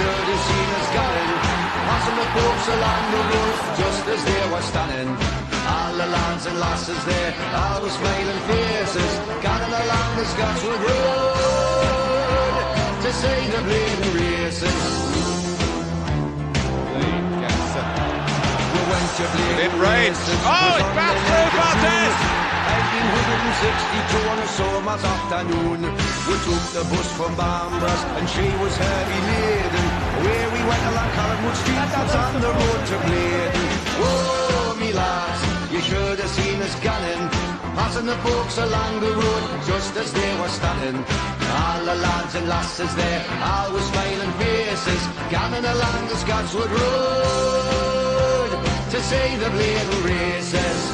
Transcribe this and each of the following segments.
should have seen us going, passing the folks along the road, just as they were standing. All the lads and lasses there, all with smiling faces, gathering along the Scotswood Road to see the bleeding races. We went to bleeding races. Oh, it's back through Bartes! 1962 on a summer's afternoon, we took the bus from Bambras and she was heavy laden. Where we went along Collinwood Street, that's on the road to Bladen. Whoa, me lads, you should have seen us gunning, passing the folks along the road just as they were standing. All the lads and lasses there, all with smiling faces, gunning along the Scotswood Road to see the bleeding races.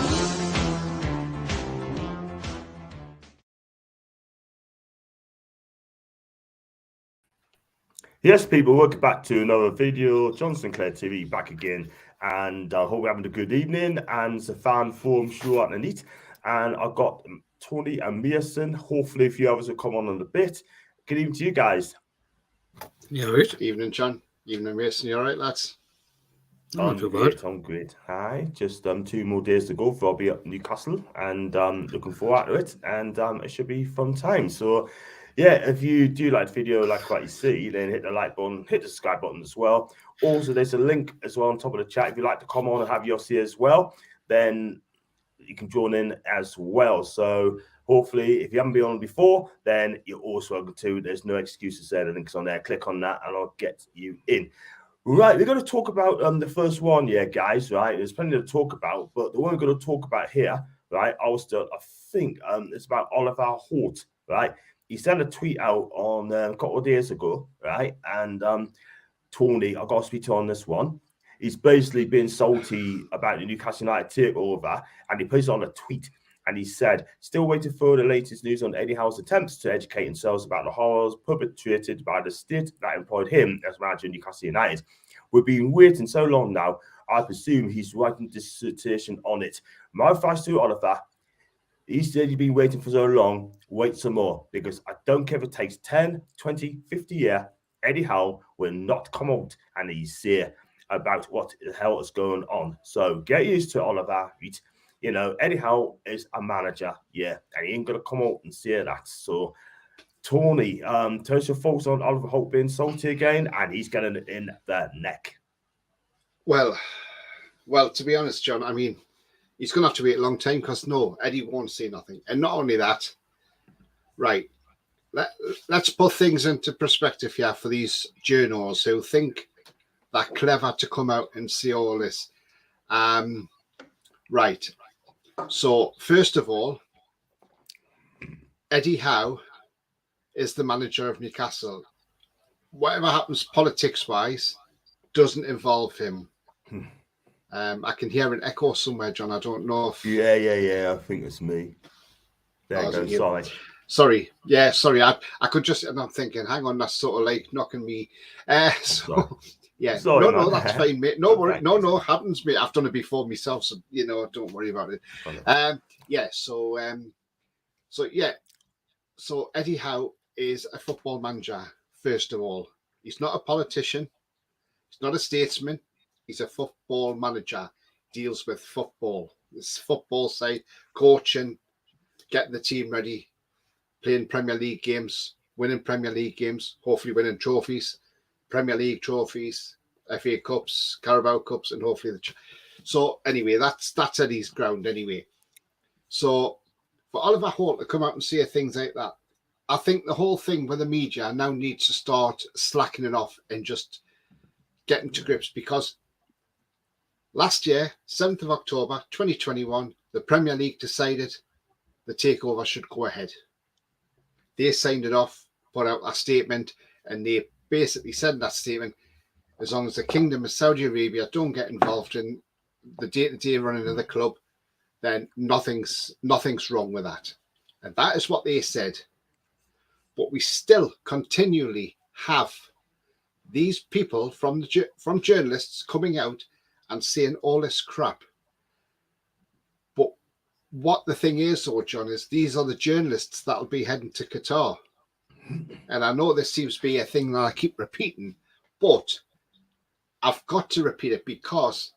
Yes, people, welcome back to another video. John Sinclair TV back again, and I hope you're having a good evening. And it's a fan forum show out and neat. And I've got Tony and Mason. Hopefully, a few others will come on in a bit. Good evening to you guys. Yeah, right. Evening, John. Evening, Mason. You all right, lads? I'm great. Hi. Just 2 more days to go for I'll be at Newcastle, and looking forward to it. And it should be a fun time. So. Yeah, if you do like the video, like what you see, then hit the like button, hit the subscribe button as well. Also, there's a link as well on top of the chat. If you'd like to come on and have yours here as well, then you can join in as well. So hopefully, if you haven't been on before, then you're also welcome to. There's no excuses there. The link's on there. Click on that and I'll get you in. Right, we're going to talk about the first one, guys, right? There's plenty to talk about, but the one we're going to talk about here, right, I think it's about Oliver Holt, right? He sent a tweet out on a couple of days ago, right? And Tony, I've got to speak to on this one. He's basically been salty about the Newcastle United takeover, and he posted on a tweet, and he said, still waiting for the latest news on Eddie Howe's attempts to educate themselves about the horrors perpetrated by the state that employed him as manager of Newcastle United. We've been waiting so long now, I presume he's writing a dissertation on it. My advice to Oliver, he said you've been waiting for so long, wait some more, because I don't care if it takes 10, 20, 50 years, Eddie Howe will not come out and he's here about what the hell is going on. So get used to Oliver. You know, Eddie Howe is a manager, and he ain't going to come out and say that. So, Tony, tell us your thoughts on Oliver Holt being salty again, and he's getting it in the neck. Well, to be honest, John, I mean, he's going to have to wait a long time because, no, Eddie won't say nothing. And not only that, right, let's put things into perspective here for these journals who think they're clever to come out and say all this. Right. So, first of all, Eddie Howe is the manager of Newcastle. Whatever happens politics-wise doesn't involve him. I can hear an echo somewhere, John. I don't know if... Yeah. I think it's me. There you go. Sorry. Yeah, sorry. I could just... And I'm thinking, hang on, that's sort of like knocking me... Yeah. Sorry, no, that's fine, mate. No worry. No, happens, mate. I've done it before myself, so, don't worry about it. So Eddie Howe is a football manager, first of all. He's not a politician. He's not a statesman. He's a football manager. Deals with football. This football side, coaching, getting the team ready, playing Premier League games, winning Premier League games, hopefully winning trophies, Premier League trophies, FA Cups, Carabao Cups, and hopefully so anyway, that's Eddie's ground anyway. So for Oliver Holt to come out and say things like that, I think the whole thing with the media now needs to start slackening off and just getting to grips, because last year, 7th of October 2021, the Premier League decided the takeover should go ahead. They signed it off, put out a statement, and they basically said in that statement, as long as the Kingdom of Saudi Arabia don't get involved in the day-to-day running of the club, then nothing's wrong with that. And that is what they said. But we still continually have these people from journalists coming out and saying all this crap. But what the thing is, though, John, is these are the journalists that'll be heading to Qatar. And I know this seems to be a thing that I keep repeating, But I've got to repeat it because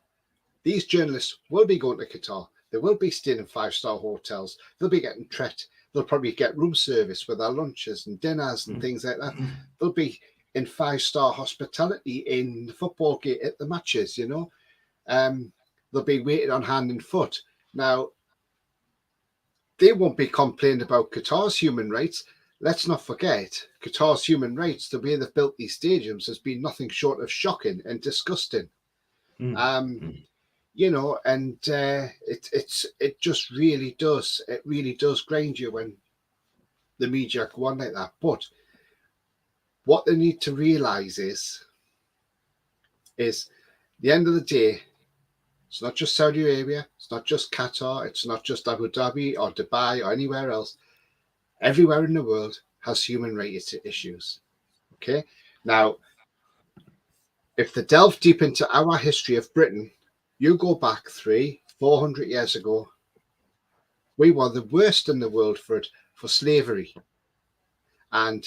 these journalists will be going to Qatar. They will be staying in 5-star hotels. They'll be getting treated. They'll probably get room service with their lunches and dinners and things like that. They'll be in 5-star hospitality in the football gate at the matches, you know. They'll be waiting on hand and foot. Now, they won't be complaining about Qatar's human rights. Let's not forget, Qatar's human rights, the way they've built these stadiums, has been nothing short of shocking and disgusting. You know, and it just really does. It really does grind you when the media go on like that. But what they need to realise is the end of the day, it's not just Saudi Arabia, it's not just Qatar, it's not just Abu Dhabi or Dubai or anywhere else. Everywhere in the world has human rights issues. Okay? Now, if they delve deep into our history of Britain, you go back 300-400 years ago, we were the worst in the world for slavery. And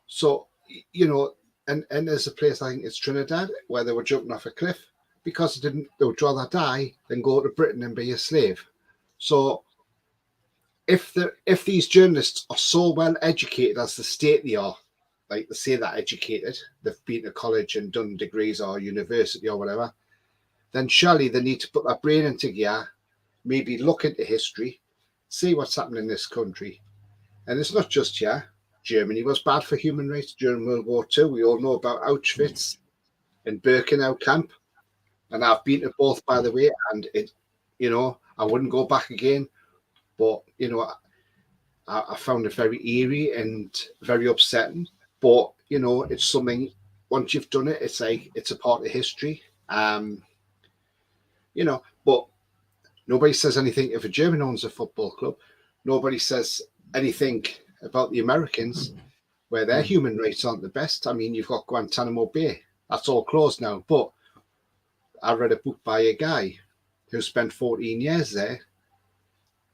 so, you know, and there's a place, I think it's Trinidad, where they were jumping off a cliff because they would rather die than go to Britain and be a slave. So if these journalists are so well educated as the state they are, like they say that educated, they've been to college and done degrees or university or whatever, then surely they need to put their brain into gear, maybe look into history, see what's happening in this country. And it's not just here. Germany was bad for human rights during World War II. We all know about Auschwitz and Birkenau camp. And I've been to both, by the way, and it, you know, I wouldn't go back again. But, you know, I found it very eerie and very upsetting. But, you know, it's something, once you've done it, it's like, it's a part of history. You know, but nobody says anything if a German owns a football club. Nobody says anything about the Americans where their human rights aren't the best. I mean, you've got Guantanamo Bay. That's all closed now. But I read a book by a guy who spent 14 years there,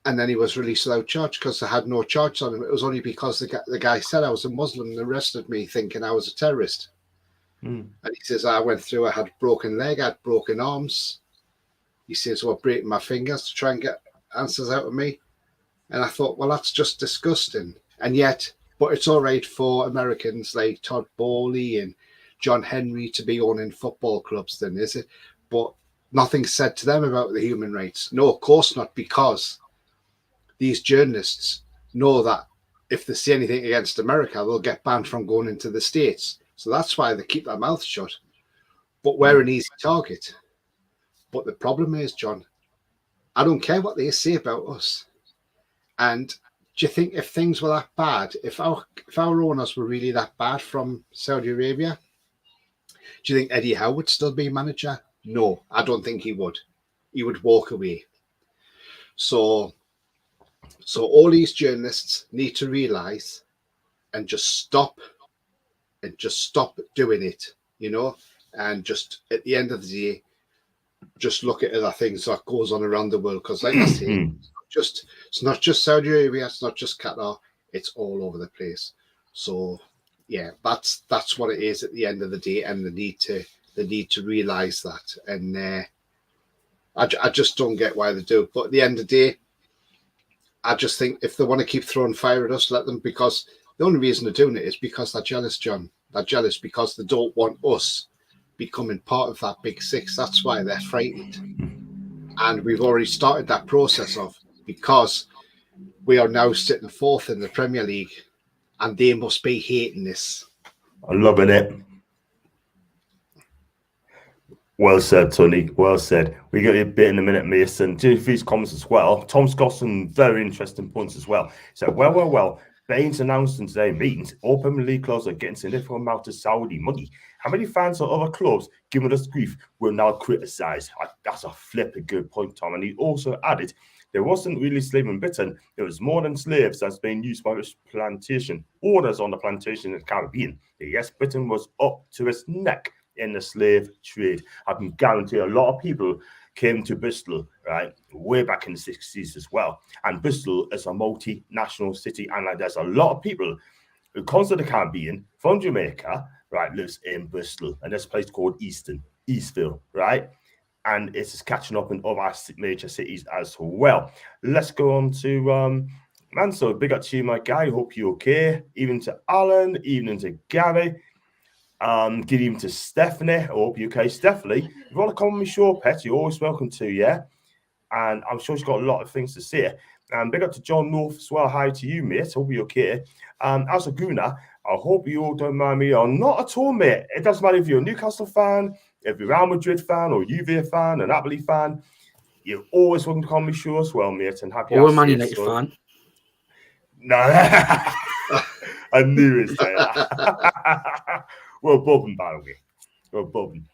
and then he was released without charge because they had no charge on him. It was only because the guy said I was a Muslim and arrested me thinking I was a terrorist. And he says, I went through, I had a broken leg, I had broken arms. He says, well, breaking my fingers to try and get answers out of me. And I thought, well, that's just disgusting. And yet, but it's all right for Americans like Todd Bowley and John Henry to be owning football clubs then, is it? But nothing's said to them about the human rights. No, of course not, because these journalists know that if they say anything against America, they'll get banned from going into the States. So that's why they keep their mouth shut. But we're an easy target. But the problem is, John, I don't care what they say about us. And do you think if things were that bad, if our owners were really that bad from Saudi Arabia, do you think Eddie Howe would still be manager? No, I don't think he would. He would walk away. So all these journalists need to realise and just stop doing it, you know, and just at the end of the day, just look at other things that goes on around the world. Because like I say, it's not just Saudi Arabia, it's not just Qatar, it's all over the place. So yeah, that's what it is at the end of the day, and they need to realise that. And I just don't get why they do. But at the end of the day, I just think if they want to keep throwing fire at us, let them, because the only reason they're doing it is because they're jealous, John. They're jealous because they don't want us becoming part of that big six. That's why they're frightened. And we've already started that process of, because we are now sitting fourth in the Premier League, and they must be hating this. I'm loving it. Well said, Tony. Well said. We got a bit in a minute, Mason. Do these comments as well. Tom's got some very interesting points as well. So, well. Baines announced in today's meetings, all Premier League clubs are getting significant amount of Saudi money. How many fans or other clubs giving us grief will now criticise? That's a flipping good point, Tom. And he also added, there wasn't really slave in Britain. It was more than slaves that's being used by this plantation. Orders on the plantation in the Caribbean. Yes, Britain was up to its neck in the slave trade. I can guarantee a lot of people came to Bristol, right, way back in the 60s as well. And Bristol is a multinational city, and there's a lot of people who come to the Caribbean from Jamaica, right, lives in Bristol, and there's a place called Eastville, right? And it's just catching up in other major cities as well. Let's go on to man. So big up to you, my guy. Hope you're okay. Even to Alan, even to Gary. Good evening to Stephanie. I hope you're okay, Stephanie. If you want to come on my show, pet, you're always welcome to, yeah. And I'm sure she's got a lot of things to say. And big up to John North as well. Hi to you, mate. Hope you're okay. As a Guna, I hope you all don't mind me. Or not at all, mate. It doesn't matter if you're a Newcastle fan, if you're a Real Madrid fan, or Juve fan, an Napoli fan. You're always welcome to come on my show as well, mate. And happy. Or a Man United fan. No, I knew it. We're above them, by the way. We're above them.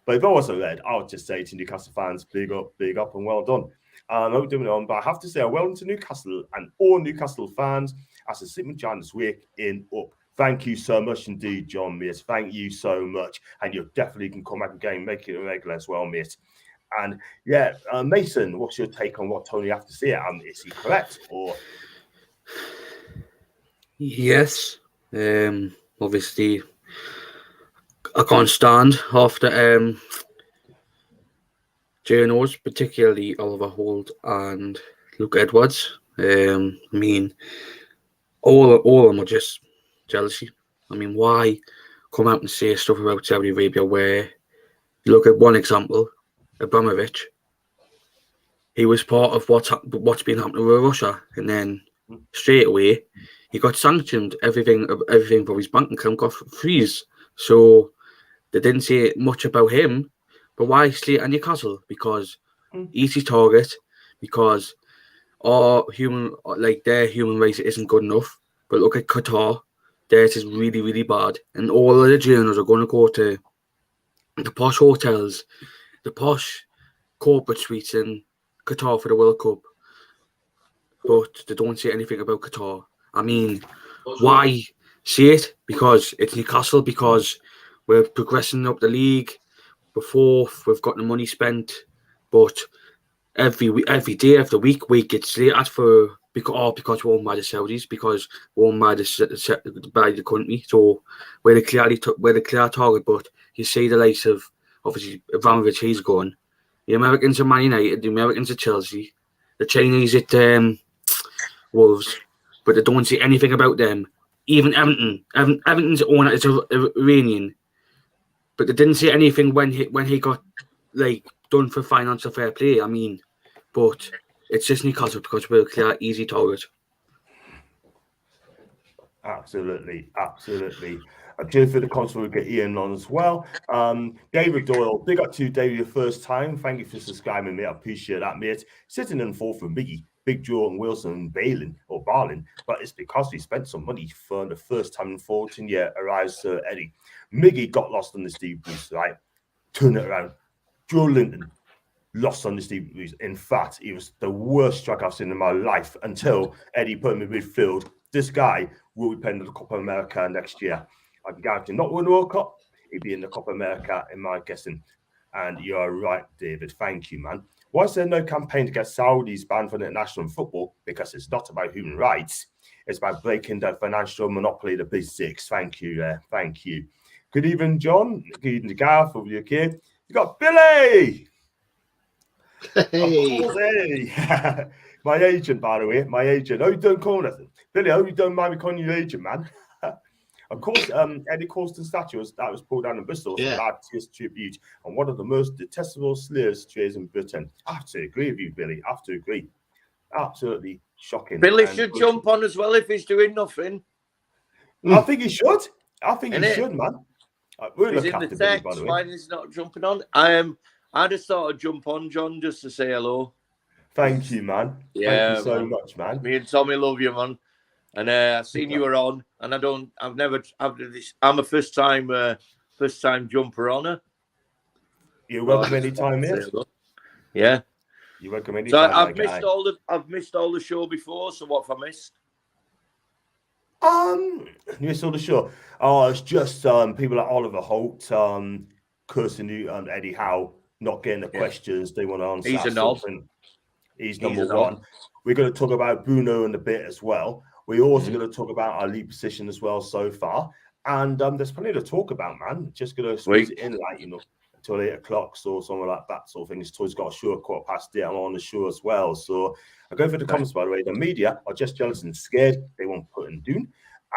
But if I was a red, I would just say to Newcastle fans, big up, and well done. I know we're doing it on, but I have to say, well done to Newcastle and all Newcastle fans as a Sigmund John this week in up. Thank you so much indeed, John, mate. Thank you so much. And you definitely can come back again, make it a regular as well, mate. And yeah, Mason, what's your take on what Tony have to say? Is he correct or? Yes. Obviously, I can't stand after journals, particularly Oliver Holt and Luke Edwards. I mean, all of them are just jealousy. I mean, why come out and say stuff about Saudi Arabia where you look at one example, Abramovich. He was part of what's been happening with Russia, and then straight away he got sanctioned. Everything from his bank account got freeze. So they didn't say much about him. But why slate on Newcastle? Because easy target. Because their human race isn't good enough. But look at Qatar. Theirs is really, really bad. And all of the journals are going to go to the posh hotels, the posh corporate suites in Qatar for the World Cup. But they don't say anything about Qatar. I mean, why say it? Because it's Newcastle, because we're progressing up the league. Before we've got the money spent, but every day of the week we get slated for because we're owned by the Saudis, because we're owned by the country. So we're the clear target. But you see the likes of obviously Abramovich, he's gone. The Americans at Man United, the Americans at Chelsea, the Chinese at Wolves, but they don't say anything about them. Even Everton's owner is Iranian. But they didn't say anything when he got done for financial fair play. I mean, but it's just Newcastle because we're a clear, easy target. Absolutely. Just for the console, we'll get Ian on as well. David Doyle, big up to you, David, your first time. Thank you for subscribing, mate. I appreciate that, mate. Sitting in fourth for Biggie, Big Joe and Wilson Barlin, but it's because we spent some money for the first time in 14 years. Arrives Sir Eddie. Miggy got lost on the steep boost, right? Turn it around. Joe Linton lost on the steep boost. In fact, he was the worst strike I've seen in my life until Eddie put him in midfield. This guy will be playing in the Copa America next year. I can guarantee not win the World Cup. He'd be in the Copa America, in my guessing. And you're right, David. Thank you, man. Why is there no campaign to get Saudis banned from international football? Because it's not about human rights. It's about breaking the financial monopoly of the big six. Thank you. Thank you. Good evening, John. Good evening, Gareth. Over your kid. You got Billy. Hey. Of course, hey. My agent, by the way. My agent. Oh, you don't call nothing. Billy, I hope you don't mind me calling you agent, man. Of course, Eddie Colston statue that was pulled down in Bristol was a his tribute and one of the most detestable slurs trays in Britain. I have to agree with you, Billy. I have to agree. Absolutely shocking. Billy should jump on as well if he's doing nothing. I think he should. I think he should, man. He's in the text. Billy, why is he not jumping on? I just thought I'd jump on, John, just to say hello. Thank you, man. Yeah, thank you so much, man. Me and Tommy love you, man. And I've seen you were on, and I'm a first time jumper on her. You're welcome anytime, mate. Yeah. You're welcome anytime. So I've missed all the show before. So what have I missed? You missed all the show. Oh, it's just people like Oliver Holt cursing you and Eddie Howe not getting the questions they want to answer. He's a knob. He's number one. We're going to talk about Bruno in a bit as well. We're also going to talk about our league position as well so far. And there's plenty to talk about, man. Just gonna squeeze it in, like, till 8 o'clock, so something like that sort of thing. Toy's got a show at 8:15. I'm on the show as well. So I go for the comments, by the way. The media are just jealous and scared. They won't put in down.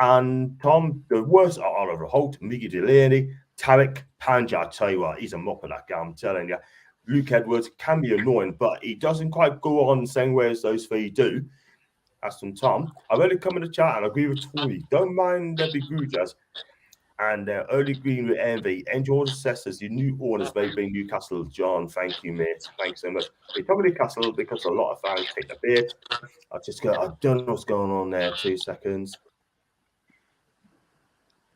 And Tom, the worst are Oliver Holt, Miggy Delaney, Tarek, Panja. I tell you what, he's a mop of that guy, I'm telling you. Luke Edwards can be annoying, but he doesn't quite go on saying where's those three do. As from Tom, I've only come in the chat and agree with Tony. Don't mind the Begrudgers and early green with envy. Enjoy the successes. Your new owners may bring Newcastle. John, thank you, mate. Thanks so much. They come to Newcastle because a lot of fans take the bait. I don't know what's going on there. 2 seconds.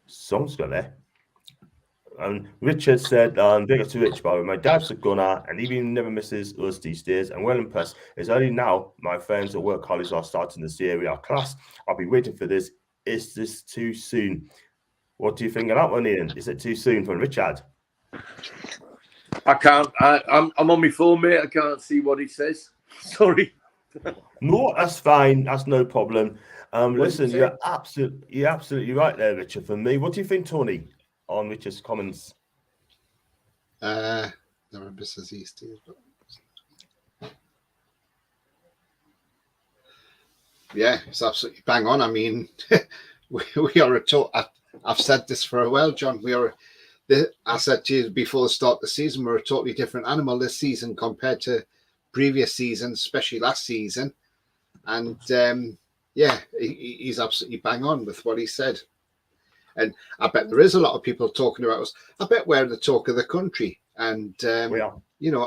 Someone's got there. And Richard said, bigger to Rich, by the way, my dad's a gunner and even never misses us these days. And well impressed. It's only now my friends at work colleagues are starting to see our class. I'll be waiting for this. Is this too soon? What do you think of that one, Ian? Is it too soon for Richard? I can't. I'm on my phone, mate. I can't see what he says. Sorry. No, that's fine. That's no problem. Listen, you're absolutely right there, Richard. For me, what do you think, Tony, on Richard's comments? No one says East, but yeah, it's absolutely bang on. I mean, we are I've said this for a while, John. I said to you before the start of the season, we're a totally different animal this season compared to previous seasons, especially last season. And yeah, he's absolutely bang on with what he said. And I bet there is a lot of people talking about us. I bet we're the talk of the country. And, you know,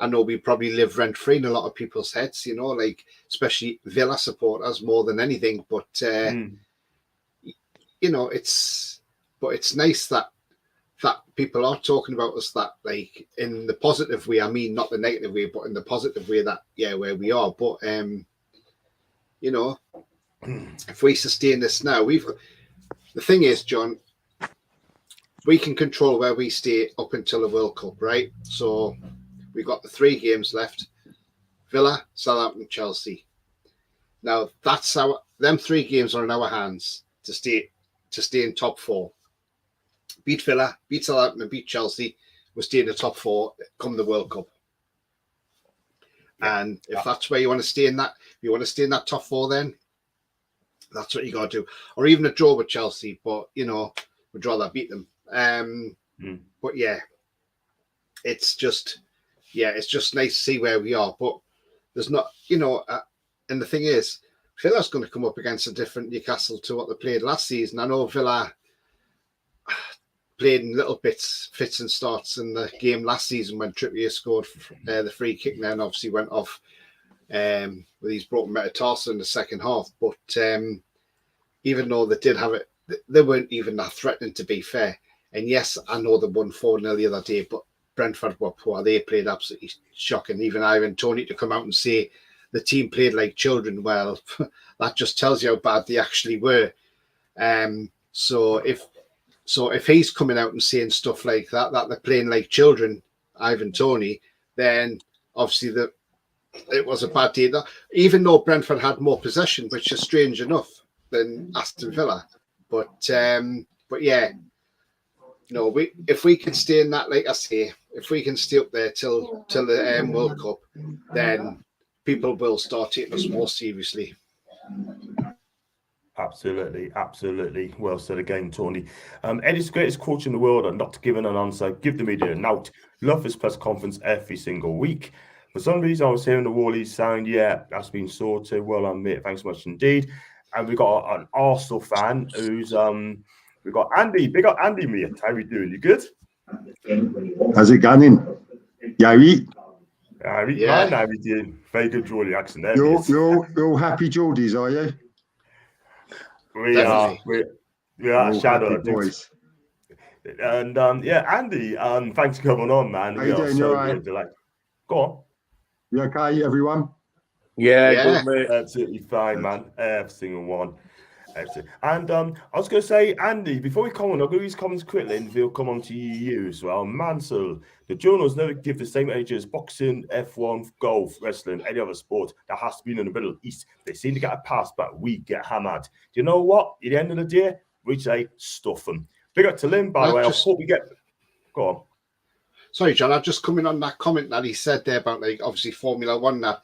I know we probably live rent free in a lot of people's heads, you know, like especially Villa supporters more than anything. But, you know, it's nice that people are talking about us, that like in the positive way. I mean, not the negative way, but in the positive way, that, yeah, where we are. But, you know, if we sustain this now, the thing is, John, we can control where we stay up until the World Cup, right? So we've got the 3 games left: Villa, Southampton, Chelsea. Now them 3 games are in our hands to stay in top 4. Beat Villa, beat Southampton, and beat Chelsea. We'll stay in the top 4 come the World Cup. And if that's where you want to stay in that, you want to stay in that top 4, then that's what you got to do. Or even a draw with Chelsea, but, you know, we'd rather beat them. But yeah, it's just nice to see where we are. But there's not, you know, and the thing is, Villa's going to come up against a different Newcastle to what they played last season. I know Villa played in little bits, fits and starts in the game last season when Trippier scored the free kick, and then obviously went off with his broken metatarsal in the second half. But even though they did have it, they weren't even that threatening, to be fair. And yes, I know they won 4-0 the other day, but Brentford were poor. They played absolutely shocking. Even Ivan Toney to come out and say the team played like children, well, that just tells you how bad they actually were. So if he's coming out and saying stuff like that they're playing like children, Ivan Toney, then obviously it was a bad day. Even though Brentford had more possession, which is strange enough, than Aston Villa. But yeah, no, if we can stay in that, like I say, if we can stay up there till the World Cup, then people will start taking us more seriously. Absolutely. Well said again, Tony. Eddie's greatest coach in the world and not giving an answer. Give the media a note. Love his press conference every single week. For some reason, I was hearing the Wally sound. Yeah, that's been sorted. Well done, mate. Thanks much indeed. And we got an Arsenal fan who's we got Andy. Big up Andy, mate. How are you doing? You good? How's it going? Yeah. How are you doing? Very good Geordie accent there. You're all happy Geordies, are you? We are Shadow boys. And yeah, Andy, thanks for coming on, man. How you doing? So right? Go on. You okay, everyone? Yeah. Good, mate. Absolutely fine, man. Every single one. And I was going to say, Andy, before we come on, I'll go these comments quickly and we'll come on to you as well. Mansell, the journals never give the same age as boxing, F1, golf, wrestling, any other sport that has to be in the Middle East. They seem to get a pass, but we get hammered. Do you know what? At the end of the day, We say stuff them. Big up to Lynn, by the way. I hope we get. Go on. Sorry, John. I've just come in on that comment that he said there about like obviously Formula One. That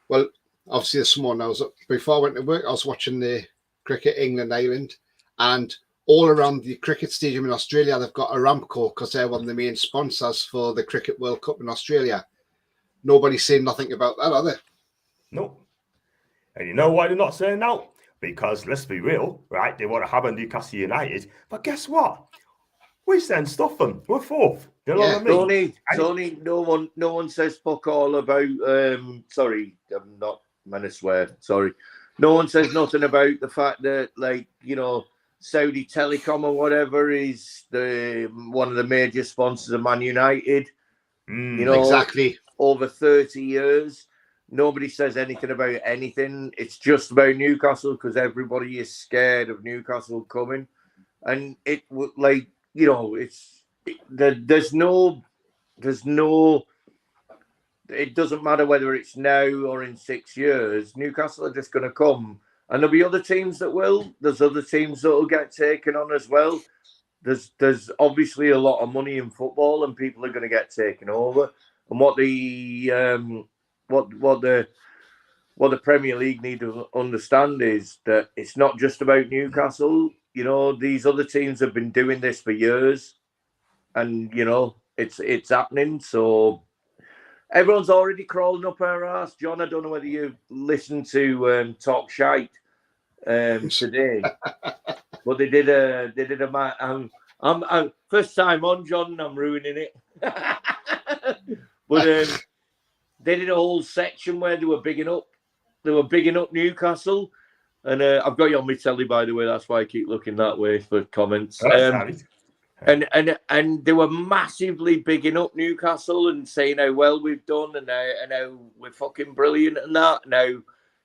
well, obviously this morning before I went to work, I was watching the cricket England Ireland, and all around the cricket stadium in Australia, they've got Aramco because they're one of the main sponsors for the Cricket World Cup in Australia. Nobody's saying nothing about that, are they? No. And you know why they're not saying no? Because let's be real, right? They want to have a Newcastle United, but guess what? We send stuff them. We're fourth. You know what I mean? Tony, no one says fuck all about. Sorry, I'm not meant to swear. Sorry, no one says nothing about the fact that, like, you know, Saudi Telecom or whatever is one of the major sponsors of Man United. You know, exactly. Over 30 years, nobody says anything about anything. It's just about Newcastle because everybody is scared of Newcastle coming, and it would, like, you know, there's no. It doesn't matter whether it's now or in 6 years. Newcastle are just going to come. And there'll be other teams that will. There's other teams that will get taken on as well. There's obviously a lot of money in football, and people are going to get taken over. And what the Premier League need to understand is that it's not just about Newcastle. You know, these other teams have been doing this for years, and you know it's happening. So everyone's already crawling up our ass. John, I don't know whether you listened to Talk Shite today, but they did a I'm first time on, John. I'm ruining it, but they did a whole section where they were bigging up Newcastle, and I've got you on my telly, by the way. That's why I keep looking that way for comments. And they were massively bigging up Newcastle and saying how well we've done and how we're fucking brilliant and that. Now,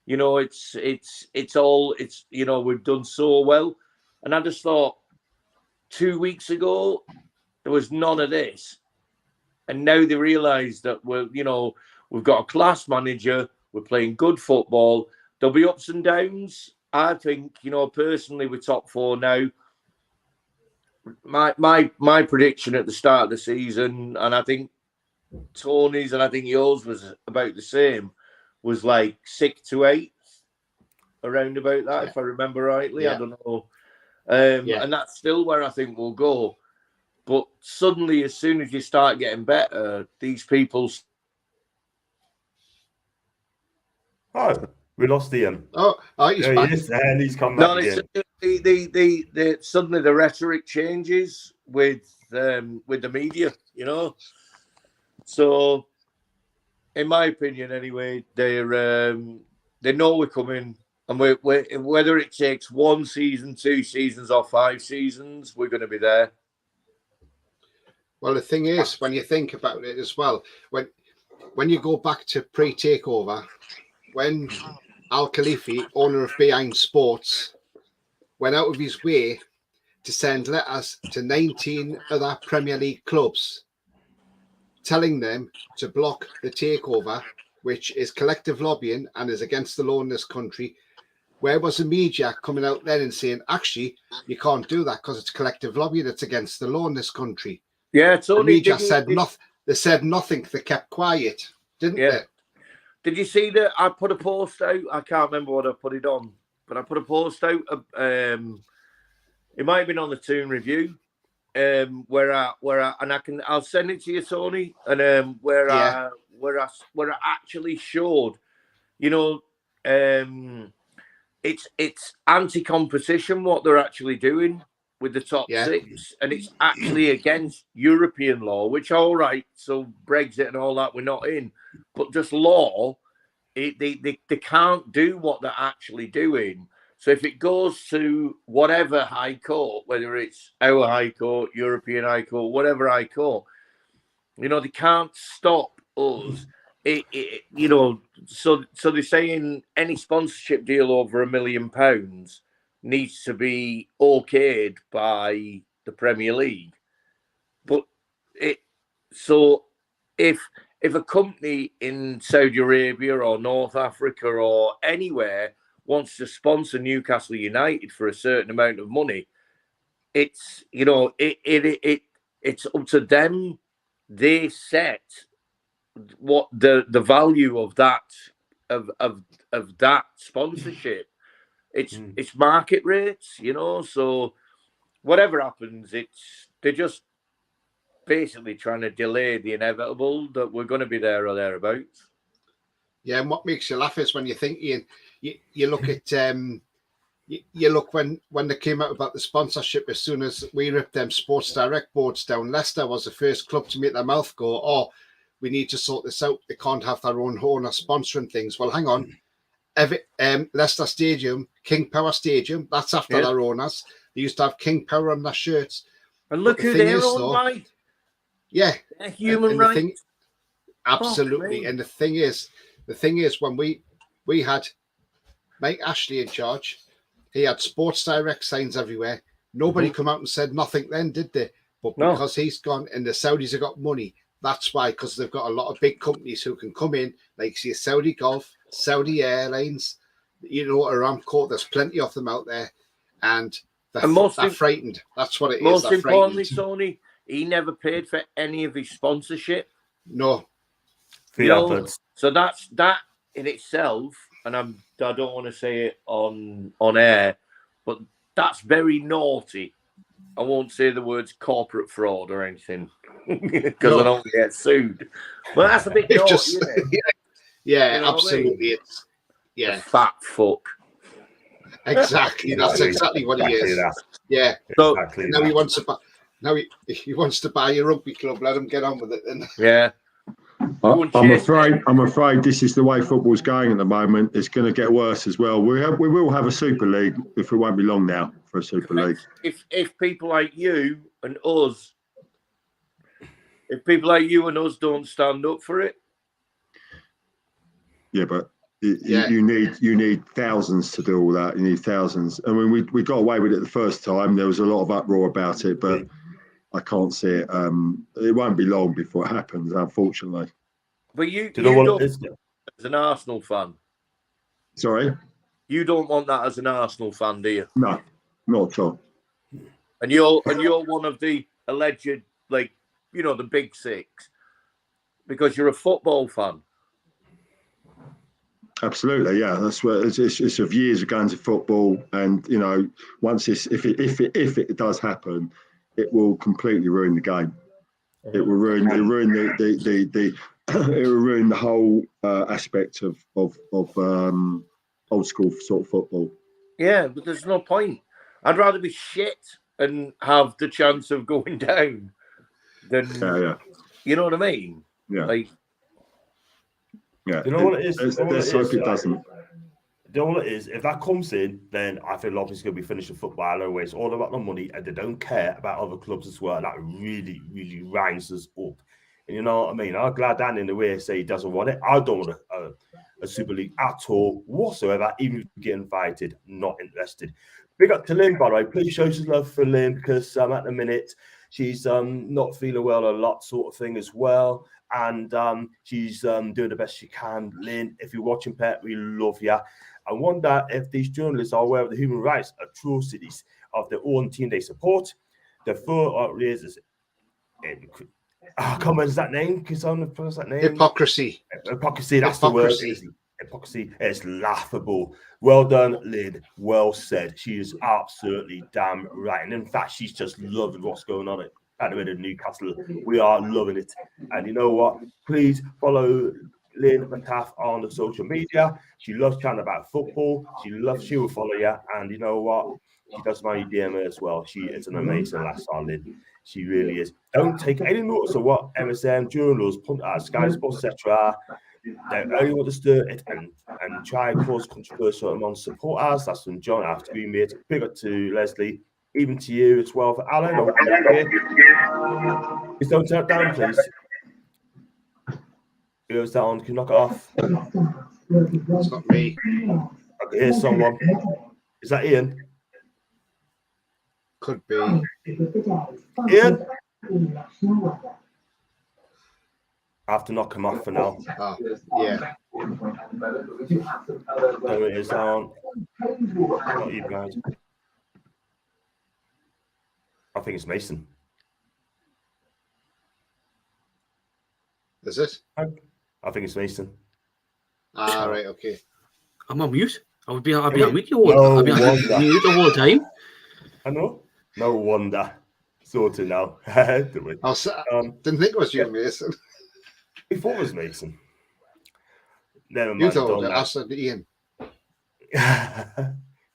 you know, it's you know, we've done so well. And I just thought 2 weeks ago there was none of this, and now they realise that we've got a class manager, we're playing good football. There'll be ups and downs. I think, you know, personally, we're top four now. My prediction at the start of the season, and I think Tony's and I think yours was about the same, was like 6th to 8th, around about that, if I remember rightly. I don't know. And that's still where I think we'll go. But suddenly, as soon as you start getting better, these people... Oh, we lost Ian. He's back. He is, and he's come back again. Suddenly the rhetoric changes with the media, you know. So, in my opinion, anyway, they know we're coming, and we're whether it takes 1 season, 2 seasons, or 5 seasons, we're going to be there. Well, the thing is, when you think about it as well, when you go back to pre-takeover, when Al Khalifi, owner of Behind Sports, went out of his way to send letters to 19 other Premier League clubs, telling them to block the takeover, which is collective lobbying and is against the law in this country. Where was the media coming out then and saying, actually, you can't do that because it's collective lobbying, it's against the law in this country? Yeah, the media said nothing. They said nothing. They kept quiet, didn't they? Did you see that? I put a post out. I can't remember what I put it on, but I put a post out. It might have been on the Toon Review, I'll send it to you, Tony, and where I actually showed, you know, it's anti-competition what they're actually doing with the top 6, and it's actually against European law, which, all right, so Brexit and all that we're not in, but just law, they can't do what they're actually doing. So if it goes to whatever high court, whether it's our high court, European high court, whatever high court, you know, they can't stop us. You know, so they're saying any sponsorship deal over £1 million needs to be okayed by the Premier League. But so if a company in Saudi Arabia or North Africa or anywhere wants to sponsor Newcastle United for a certain amount of money, it's, you know, it's up to them. They set what the value of that of that sponsorship. It's market rates, you know. So whatever happens, they're just basically trying to delay the inevitable that we're going to be there or thereabouts. Yeah, and what makes you laugh is when you think you look at you look when they came out about the sponsorship. As soon as we ripped them Sports Direct boards down, Leicester was the first club to make their mouth go, "Oh, we need to sort this out. They can't have their own owner sponsoring things." Well, hang on. Leicester Stadium, King Power Stadium, that's after their owners. They used to have King Power on their shirts. And look who they're owned by. Yeah. They're human rights. Absolutely. And the thing is, when we had Mike Ashley in charge, he had Sports Direct signs everywhere. Nobody come out and said nothing then, did they? But because he's gone and the Saudis have got money, that's why, because they've got a lot of big companies who can come in, like see Saudi Golf, Saudi Airlines, you know, Aramco. There's plenty of them out there, and they're frightened. That's what it is. Most importantly, Tony, he never paid for any of his sponsorship. No. So that's that in itself, and I don't want to say it on air, but that's very naughty. I won't say the words corporate fraud or anything because I don't get sued. But that's a bit naughty, isn't it? Yeah, you know absolutely. It's a fat fuck. Exactly. That's exactly what he is. Yeah. So now he wants to buy. Now he wants to buy a rugby club. Let him get on with it. Then. Yeah. I'm afraid this is the way football's going at the moment. It's going to get worse as well. We will have a Super League if it won't be long now for a Super League. If people like you and us, don't stand up for it. Yeah, but you need thousands to do all that. You need thousands. I mean, we got away with it the first time. There was a lot of uproar about it, but I can't see it. It won't be long before it happens, unfortunately. But you don't, as an Arsenal fan. Sorry? You don't want that as an Arsenal fan, do you? No, not at all. And you're one of the alleged, like, you know, the big six, because you're a football fan. Absolutely, yeah. That's what it's of years of going to football, and you know, once if it does happen, it will completely ruin the game. It will ruin the it will ruin the whole aspect of old school sort of football. Yeah, but there's no point. I'd rather be shit and have the chance of going down than you know what I mean? Yeah. Like, yeah. You know what it is? Let's hope it doesn't. You know what it is? If that comes in, then I feel like it's going to be finishing football anyway. It's all about the money, and they don't care about other clubs as well. That really, really winds us up. And you know what I mean? I'm glad Dan in the way say he doesn't want it. I don't want a Super League at all, whatsoever. Even if you get invited, not interested. Big up to Lynn, by the way. Please show some love for Lynn because at the minute she's not feeling well a lot, sort of thing as well. And she's doing the best she can. Lynn, if you're watching, Pet, we love you. I wonder if these journalists are aware of the human rights atrocities of their own team they support. The four raises. Come on, is that name? Can someone pronounce that name? Hypocrisy. Hypocrisy, that's the word. Hypocrisy. It's laughable. Well done, Lynn. Well said. She is absolutely damn right. And in fact, she's just loving what's going on at the minute of Newcastle. We are loving it. And you know what? Please follow Lynn McTaff on the social media. She loves chatting about football. She will follow you. And you know what? She does my DM as well. She is an amazing lass, Lynn. She really is. Don't take any notice of what MSM, journals, Sky Sports, etc. They only want to stir it and try and cause controversy among supporters. That's from John after being made. Big up to Leslie, even to you as well. For Alan, please don't turn it down, please. Who's that on? Can you knock it off? It's not me. I can hear someone. Is that Ian? Could be. Ian? I have to knock him off for now. Oh, yeah. So it is on. Not you, Brad. I think it's Mason. Is it? I think it's Mason. Ah, right, okay. I'm on mute. I'll be on mute the whole time. I know. No wonder. Sorted now. Didn't think it was you, Mason. I thought it was Mason. Never mind. You told it. I said Ian.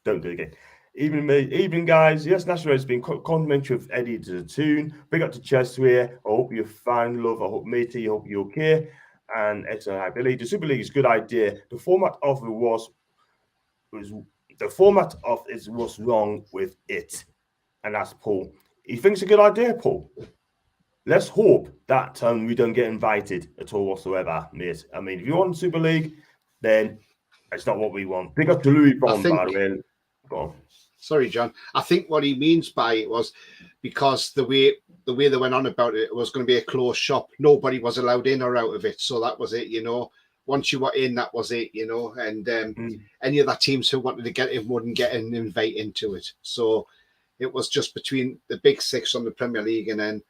Don't do it again. Evening, guys. Yes, National has been complimentary with Eddie to the tune. Big up to Chesway. I hope you're fine, love. I hope, matey, I hope you're okay. And excellent, I believe the Super League is a good idea. The format of it was wrong with it, and that's Paul. He thinks it's a good idea, Paul. Let's hope that we don't get invited at all whatsoever, mate. I mean, if you want Super League, then it's not what we want. Big up to Louis Bond, by the way. Go on. Sorry, John. I think what he means by it was because the way they went on about it was going to be a closed shop. Nobody was allowed in or out of it. So that was it, you know. Once you were in, that was it, you know. And any of the teams who wanted to get in wouldn't get an invite into it. So it was just between the big six on the Premier League and then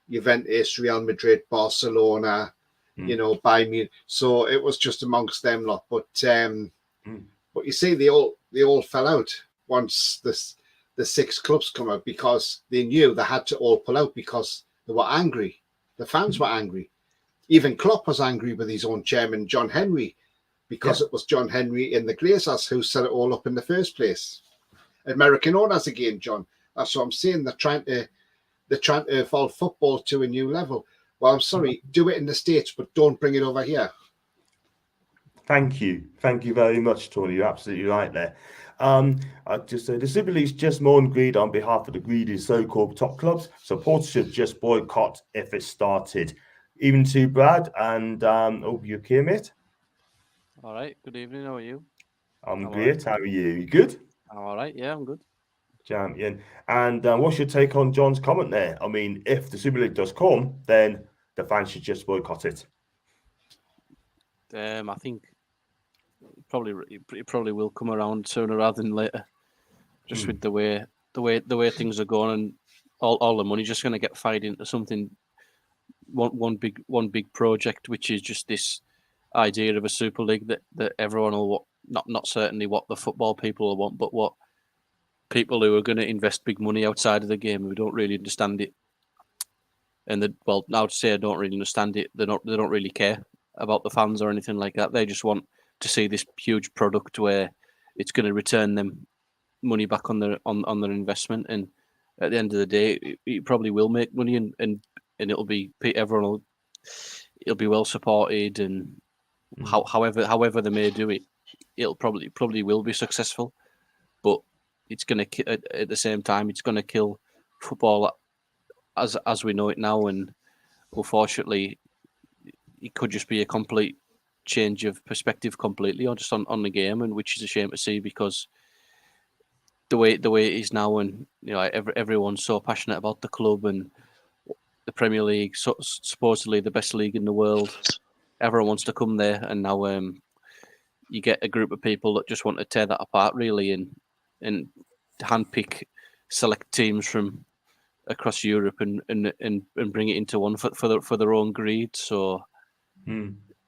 Juventus, Real Madrid, Barcelona, you know, Bayern Munich. So it was just amongst them lot. But you see, they all fell out once the six clubs come out because they knew they had to all pull out because they were angry. The fans were angry. Even Klopp was angry with his own chairman, John Henry, because it was John Henry and the Glazers who set it all up in the first place. American owners again, John. That's what I'm saying. They're trying to evolve football to a new level. Well, I'm sorry, do it in the States, but don't bring it over here. Thank you very much, Tony. You're absolutely right there. I just say the Super League's just moan greed on behalf of the greedy so-called top clubs. Supporters should just boycott if it started. Even to Brad and hope you're okay, mate. All right. Good evening. How are you? I'm great. How are you? You good? I'm all right. Yeah, I'm good. Champion. And what's your take on John's comment there? I mean, if the Super League does come, then the fans should just boycott it. I think it probably will come around sooner rather than later. Just with the way things are going, and all the money just going to get fired into something. One big project, which is just this idea of a Super League that everyone will want. Not certainly what the football people will want, but what people who are going to invest big money outside of the game who don't really understand it. And I would say I don't really understand it. They don't really care about the fans or anything like that. They just want to see this huge product where it's going to return them money back on their investment. And at the end of the day, it probably will make money, and it'll be it'll be well supported, and however they may do it, it'll probably will be successful. But it's going to at the same time, it's going to kill football as we know it now, and unfortunately, it could just be a complete change of perspective completely, or just on the game, and which is a shame to see because the way it is now, and you know everyone's so passionate about the club and the Premier League, supposedly the best league in the world. Everyone wants to come there, and now you get a group of people that just want to tear that apart, really, and handpick select teams from across Europe and bring it into one for their own greed. So,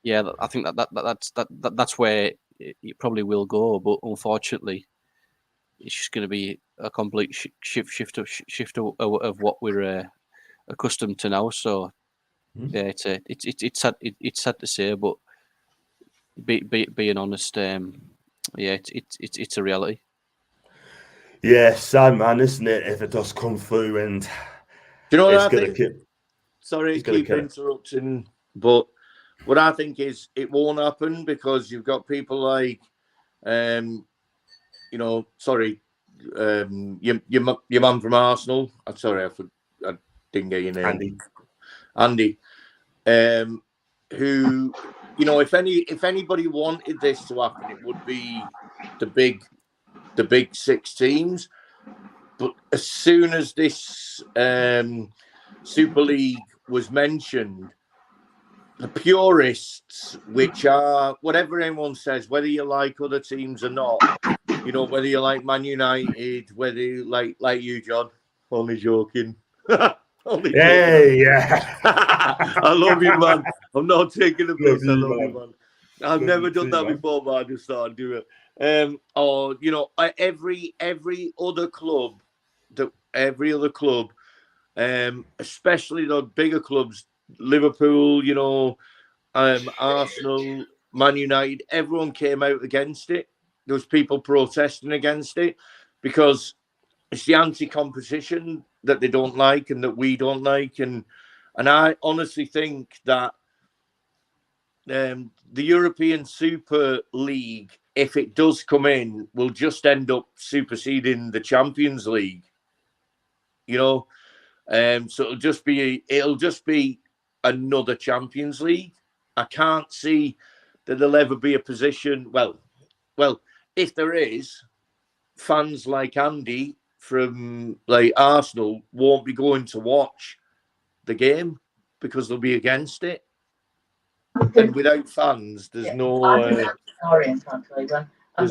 yeah, I think that's where it probably will go. But unfortunately, it's just going to be a complete shift of what we're accustomed to now. So, yeah, it's sad to say, but being honest, yeah, it's a reality. Yeah, sad man, isn't it? If it does come through, and do you know what I think? Sorry, keep interrupting, but what I think is it won't happen because you've got people like, your man from Arsenal. I'm sorry, I didn't get your name, Andy. Who, you know, if anybody wanted this to happen, it would be the big six teams. But as soon as this Super League was mentioned, the purists, which are whatever anyone says, whether you like other teams or not, you know, whether you like Man United, whether you like you, John. Only joking. Only joking. Yeah. I love you, man. I'm not taking a piss. I love you, man. I've never done that man. before, but I just started doing it. Or you know, every other club, especially the bigger clubs, Liverpool, you know, Arsenal, Man United, everyone came out against it. There was people protesting against it because it's the anti-competition that they don't like and that we don't like. And I honestly think that the European Super League, if it does come in, will just end up superseding the Champions League. You know, so it'll just be another Champions League. I can't see that there'll ever be a position. Well, if there is, fans like Andy from like Arsenal won't be going to watch the game because they'll be against it. And without fans, there's no point. I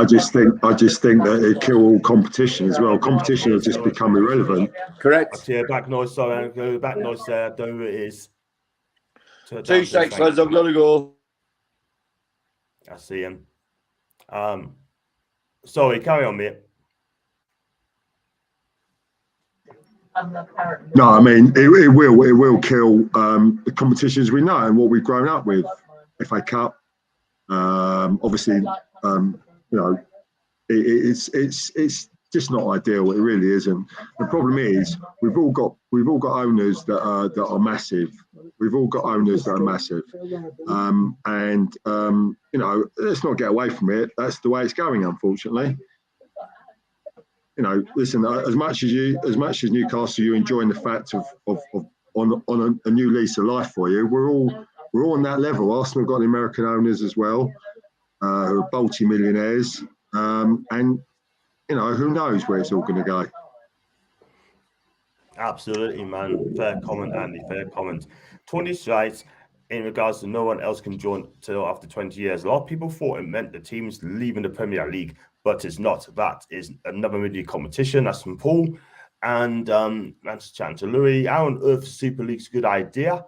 just think that it kill all competition as well. Competition has just become irrelevant. Correct. Yeah, back noise. Sorry, go back noise there. I don't know who it is. 2 seconds, lads. I've got to go. I see him. Sorry, carry on, mate. No, I mean it will kill the competitions we know and what we've grown up with. FA Cup, obviously, you know, it's just not ideal. It really isn't. The problem is we've all got owners that are massive. We've all got owners that are massive, and you know, let's not get away from it. That's the way it's going, unfortunately. You know, listen. As much as Newcastle, you're enjoying the fact of on a new lease of life for you. We're all on that level. Arsenal got the American owners as well, who are multi-millionaires, and you know, who knows where it's all going to go. Absolutely, man. Fair comment, Andy. Fair comment. 20 strikes in regards to no one else can join till after 20 years. A lot of people thought it meant the teams leaving the Premier League, but it's not. That is another mini competition. That's from Paul. And that's chatting to Louis. How on earth is Super League's a good idea?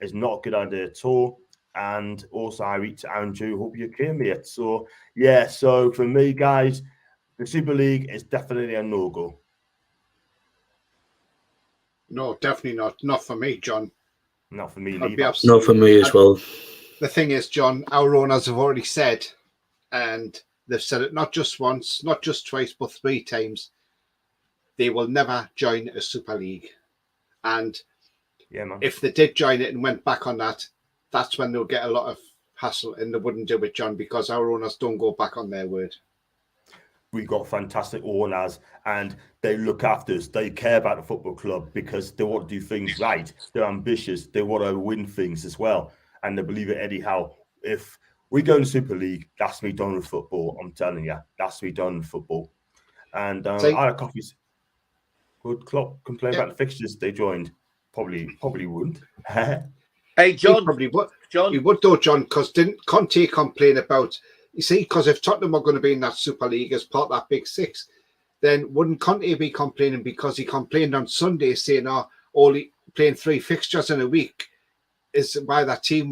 It's not a good idea at all. And also, I reach to Andrew. Hope you hear me. So, yeah. So, for me, guys, the Super League is definitely a no-go. No, definitely not. Not for me, John. Not for me, not for me as well. The thing is, John, our owners have already said, and they've said it not just once, not just twice, but 3 times, they will never join a Super League. And yeah, man, if they did join it and went back on that, that's when they'll get a lot of hassle, and they wouldn't do it, John, because our owners don't go back on their word. We've got fantastic owners and they look after us. They care about the football club because they want to do things right. They're ambitious. They want to win things as well. And they believe it anyhow. If we go in the Super League, that's me done with football. I'm telling you, that's me done with football. And I had coffees. Would Klopp complain about the fixtures they joined? Probably wouldn't. Hey, John. He probably would. He would though, John, because didn't Conte complain about... You see, because if Tottenham are going to be in that Super League as part of that Big Six, then wouldn't Conte be complaining because he complained on Sunday saying, only playing 3 fixtures in a week is why that team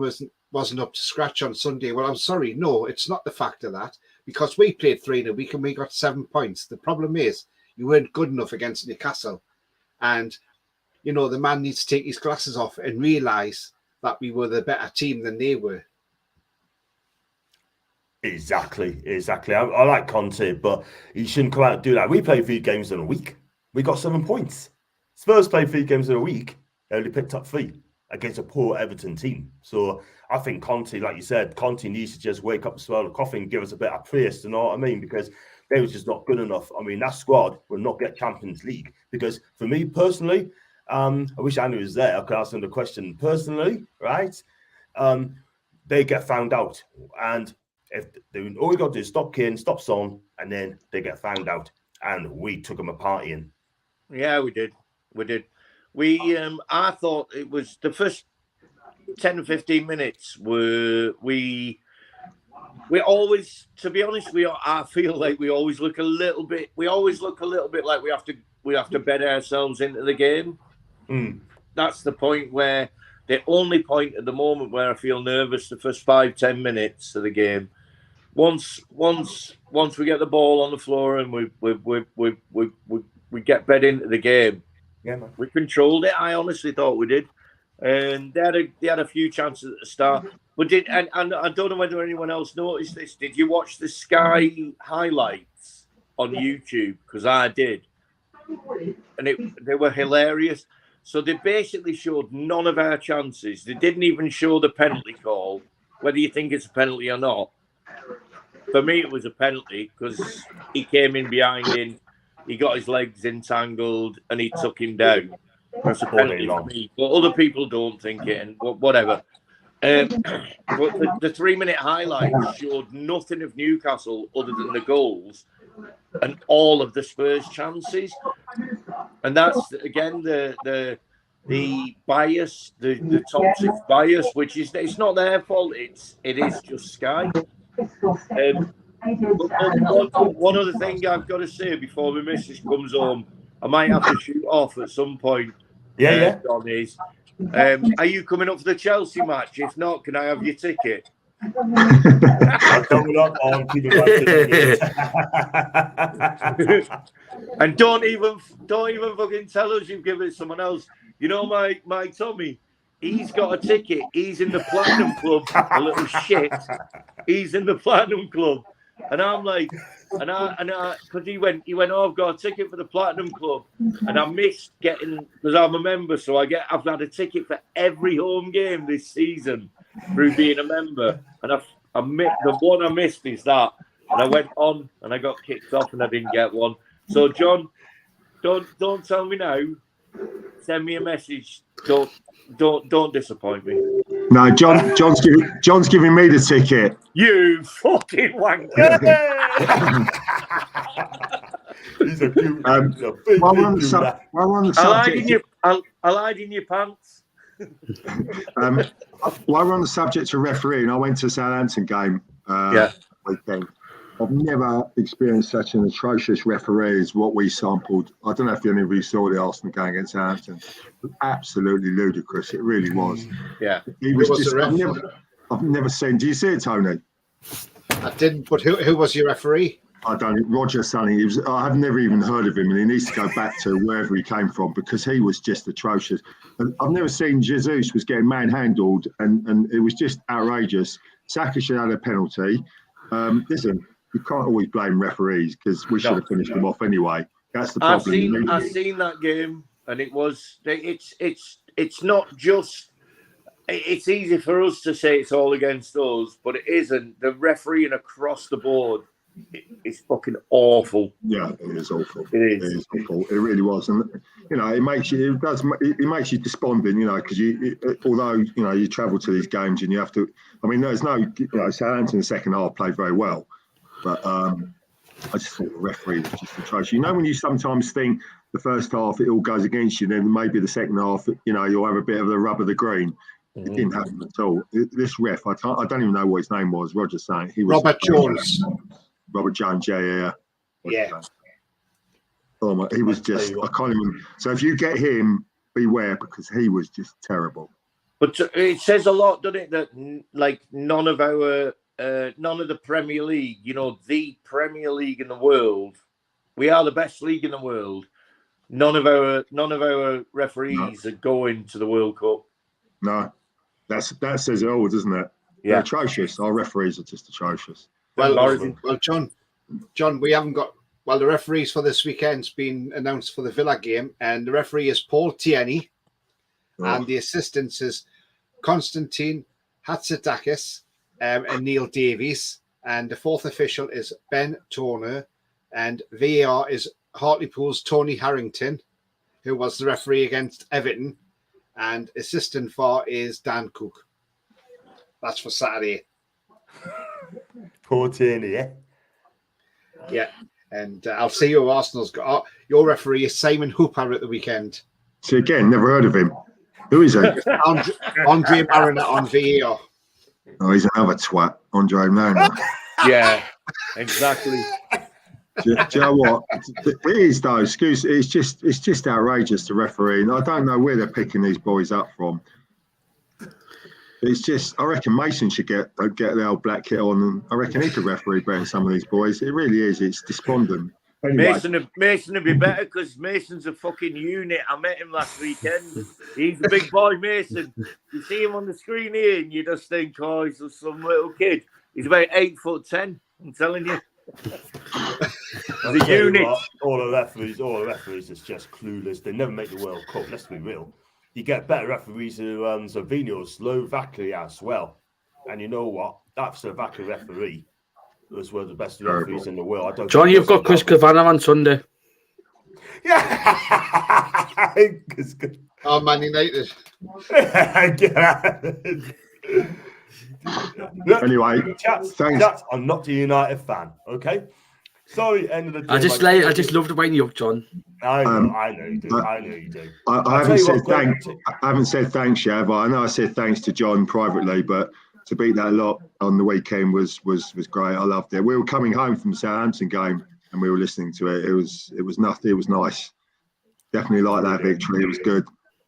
wasn't up to scratch on Sunday? Well, I'm sorry. No, it's not the fact of that, because we played 3 in a week and we got 7 points. The problem is you weren't good enough against Newcastle. And, you know, the man needs to take his glasses off and realise that we were the better team than they were. Exactly. I like Conte, but he shouldn't come out and do that. We played 3 games in a week. We got 7 points. Spurs played 3 games in a week. They only picked up 3 against a poor Everton team. So I think Conte, like you said, Conte needs to just wake up, swallow the coffee and give us a bit of praise, you know what I mean? Because they were just not good enough. I mean, that squad will not get Champions League. Because for me personally, I wish Andrew was there. I could ask him the question personally, right? They get found out. And if all we got to do is stop Kane, stop Son, and then they get found out. And we took them a partying. Yeah, we did. I thought it was the first 10 or 15 minutes were we always, to be honest, I feel like we always look a little bit like we have to bet ourselves into the game. That's the point where the only point at the moment where I feel nervous the first 5-10 minutes of the game. Once we get the ball on the floor and we get bet into the game, we controlled it. I honestly thought we did, and they had a few chances at the start. But and I don't know whether anyone else noticed this. Did you watch the Sky highlights on YouTube? Because I did, and they were hilarious. So they basically showed none of our chances. They didn't even show the penalty call, whether you think it's a penalty or not. For me, it was a penalty because he came in behind him, he got his legs entangled, and he took him down. That's a penalty for me. But other people don't think it, and whatever. But the 3-minute highlights showed nothing of Newcastle other than the goals and all of the Spurs chances. And that's, again, the bias, the toxic bias, which is, it's not their fault. It is just Sky. One other thing I've got to say before my missus comes home, I might have to shoot off at some point. Yeah. John is. Are you coming up for the Chelsea match? If not, can I have your ticket? I'm coming up on And don't even fucking tell us you've given it to someone else. You know, my Tommy, he's got a ticket. He's in the Platinum Club. A little shit. He's in the Platinum Club, and I'm like, because he went. Oh, I've got a ticket for the Platinum Club, and I missed getting, because I'm a member, so I've had a ticket for every home game this season through being a member, and the one I missed is that, and I went on and I got kicked off and I didn't get one. So John, don't tell me now. Send me a message. Don't disappoint me. No, John's giving me the ticket. You fucking wanker! He's a cute. While we're on the subject, I lied in your pants. While we're on the subject of refereeing, I went to a Southampton game weekend. I've never experienced such an atrocious referee as what we sampled. I don't know if any of you saw the Arsenal game against Southampton. Absolutely ludicrous. It really was. Yeah. He was just, I've never seen. Do you see it, Tony? I didn't. But who was your referee? I don't. Roger Sonny. I've never even heard of him, and he needs to go back to wherever he came from because he was just atrocious. And I've never seen Jesus was getting manhandled, and it was just outrageous. Saka should have had a penalty. Listen, you can't always blame referees because we should have finished them off anyway. That's the problem. I've seen that game, and it's not just. It's easy for us to say it's all against us, but it isn't. The refereeing across the board is fucking awful. Yeah, it is awful. It is awful. It really was, and you know, it makes you despondent. You know, because although you know you travel to these games and you have to. I mean, there's no. You know, Southampton in the second half played very well, but I just thought the referee was just atrocious. You know, when you sometimes think the first half it all goes against you, then maybe the second half, you know, you'll have a bit of the rub of the green. It didn't happen at all. This ref, I don't even know what his name was. Roger's saying he was Robert Jones. Robert Jones, yeah. Oh my, he was just. I can't even. So if you get him, beware because he was just terrible. But it says a lot, doesn't it? That like none of the Premier League, you know, the Premier League in the world, we are the best league in the world. None of our referees are going to the World Cup. No. That says it all, doesn't it? Yeah. They're atrocious. Our referees are just atrocious. Well, John, we haven't got. Well, the referees for this weekend's been announced for the Villa game, and the referee is Paul Tierney, and the assistants is Konstantin Hatzidakis and Neil Davies, and the fourth official is Ben Turner, and VAR is Hartlepool's Tony Harrington, who was the referee against Everton. And assistant for is Dan Cook. That's for Saturday. Poor Tierney, yeah? Yeah. And I'll see who Arsenal's got. Your referee is Simon Hooper at the weekend. See, again, never heard of him. Who is he? Andre Mariner on VAR. Oh, he's another twat, Andre Mariner. Yeah, exactly. Do you know what? It is though. Excuse. It's just outrageous to referee. And I don't know where they're picking these boys up from. It's just. I reckon Mason should get the old black kit on, and I reckon he could referee better than some of these boys. It really is. It's despondent. Anyway. Mason would be better because Mason's a fucking unit. I met him last weekend. He's a big boy, Mason. You see him on the screen here, and you just think, oh, he's just some little kid. He's about 8'10". I'm telling you. The unit. All the referees is just clueless. They never make the World Cup. Let's be real. You get better referees than Slovenia, Slovakia as well. And you know what? That Slovakia referee was one of the best referees in the world. John, you've got Chris Kavanagh on Sunday. Yeah. Oh, Man United. Anyway, thanks. I'm not a United fan. Okay. Sorry, end of the day. I just love the way you up, John. I know you do. I know you do. I haven't said thanks. I haven't said thanks yet, but I know I said thanks to John privately. But to beat that lot on the weekend was great. I loved it. We were coming home from the Southampton game and we were listening to it. It was nothing. It was nice. Definitely like that victory. It was good.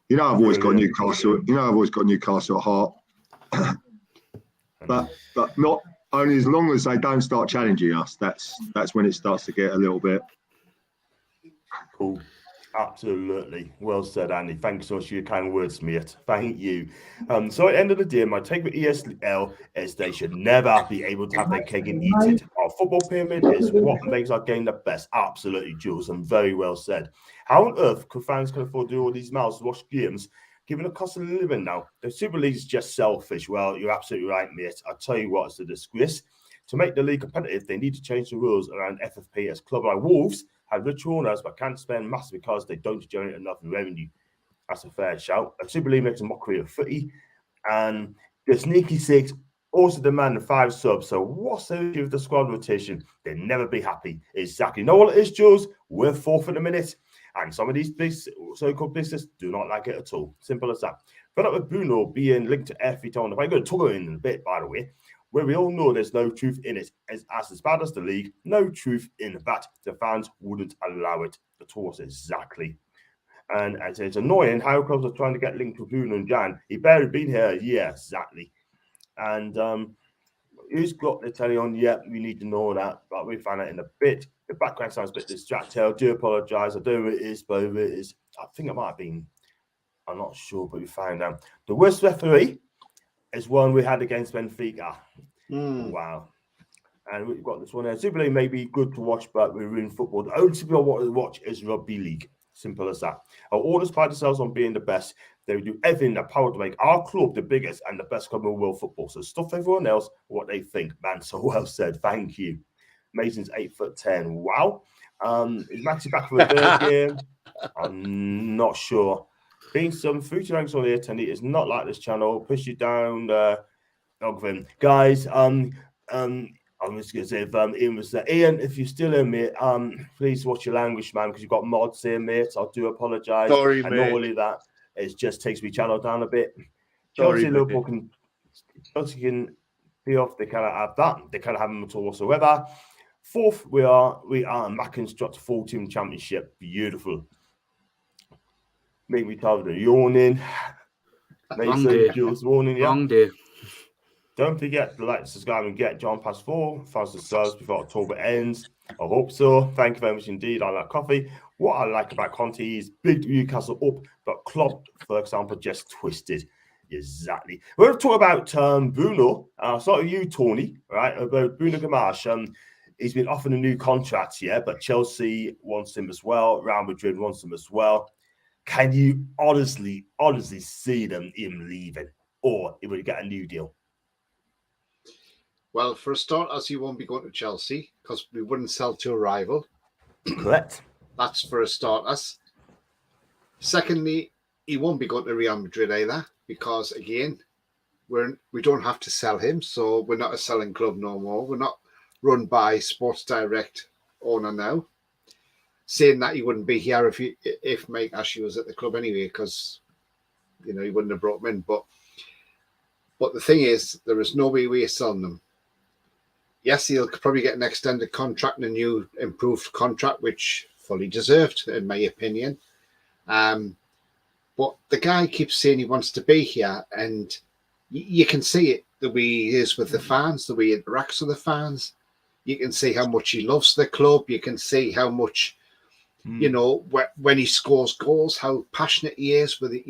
You know, I've always got Newcastle. You know, I've always got Newcastle at heart. but not only as long as they don't start challenging us. That's when it starts to get a little bit cool. Absolutely. Well said, Andy. Thanks so much for your kind words, mate. Thank you. So at the end of the day, my take with ESL is they should never be able to have their cake and eat it. Our football pyramid is what makes our game the best. Absolutely, Jules, and very well said. How on earth could fans can afford to do all these miles to watch games, given the cost of living now? The Super League is just selfish. Well, you're absolutely right, mate. I'll tell you what, it's a disgrace. To make the league competitive, they need to change the rules around FFP, as clubs like Wolves have rich owners but can't spend massive because they don't generate enough revenue. That's a fair shout. A Super League makes a mockery of footy, and the sneaky six also demand 5 subs. So what's the issue with the squad rotation? They'll never be happy. Exactly. Know what it is, Jules? We're 4th in a minute, and some of these big so-called business do not like it at all. Simple as that. But up with Bruno being linked to every time. I'm going to talk about it in a bit, by the way, where we all know there's no truth in it. As bad as the league, no truth in that. The fans wouldn't allow it at all. Exactly. And it's annoying how clubs are trying to get linked to Bruno and Jan. He barely been here a year, exactly. And who's got the telly on? Yeah, we need to know that, but we'll find out in a bit. The background sounds a bit distracted. I do apologise. I don't know who it is, but who it is, I think it might have been, I'm not sure, but we find out. The worst referee is one we had against Benfica. Wow. And we've got this one here. Super League may be good to watch, but we're in football. The only Super League I want to watch is Rugby League. Simple as that. Our owners pride themselves on being the best. They do everything in their power to make our club the biggest and the best club in world football. So stuff everyone else what they think, man. So well said. Thank you. Mason's 8'10". Wow. Is Maxi back for a third game? I'm not sure. Being some food ranks on here, Tenny, is not like this channel. Push you down, guys. I'm just gonna say if Ian was there. Ian, if you're still in, mate, please watch your language, man, because you've got mods here, mate. I do apologise. Sorry, and mate. not only that, it just takes me channel down a bit. Sorry, Chelsea, Liverpool can be off. They cannot have that. They cannot have them at all whatsoever. 4th, we are Mackinstruct 14 Championship. Beautiful. Make me tired of yawning. Mason, Jules, warning, yeah. Long day. Don't forget to like, subscribe, and get John past 4,000 subs before October ends. I hope so. Thank you very much indeed. I like coffee. What I like about Conte is big Newcastle up, but Klopp, for example, just twisted. Exactly. We're going to talk about Bruno. I'll start with you, Tony, right? About Bruno Gamache. He's been offered a new contract, yeah, but Chelsea wants him as well. Real Madrid wants him as well. Can you honestly see him leaving, or he would get a new deal? Well, for a start, as he won't be going to Chelsea because we wouldn't sell to a rival. Correct. That's for a start. Secondly, he won't be going to Real Madrid either because, again, we don't have to sell him, so we're not a selling club no more. We're not run by Sports Direct owner now. saying that he wouldn't be here if Mike Ashley was at the club anyway, because he wouldn't have brought him in. But the thing is, there is no way we're selling them. Yes, he'll probably get an extended contract and a new improved contract, which fully deserved, in my opinion. But the guy keeps saying he wants to be here, and you can see it, the way he is with the fans, the way he interacts with the fans. You can see how much he loves the club. You can see how much, when he scores goals, how passionate he is with it,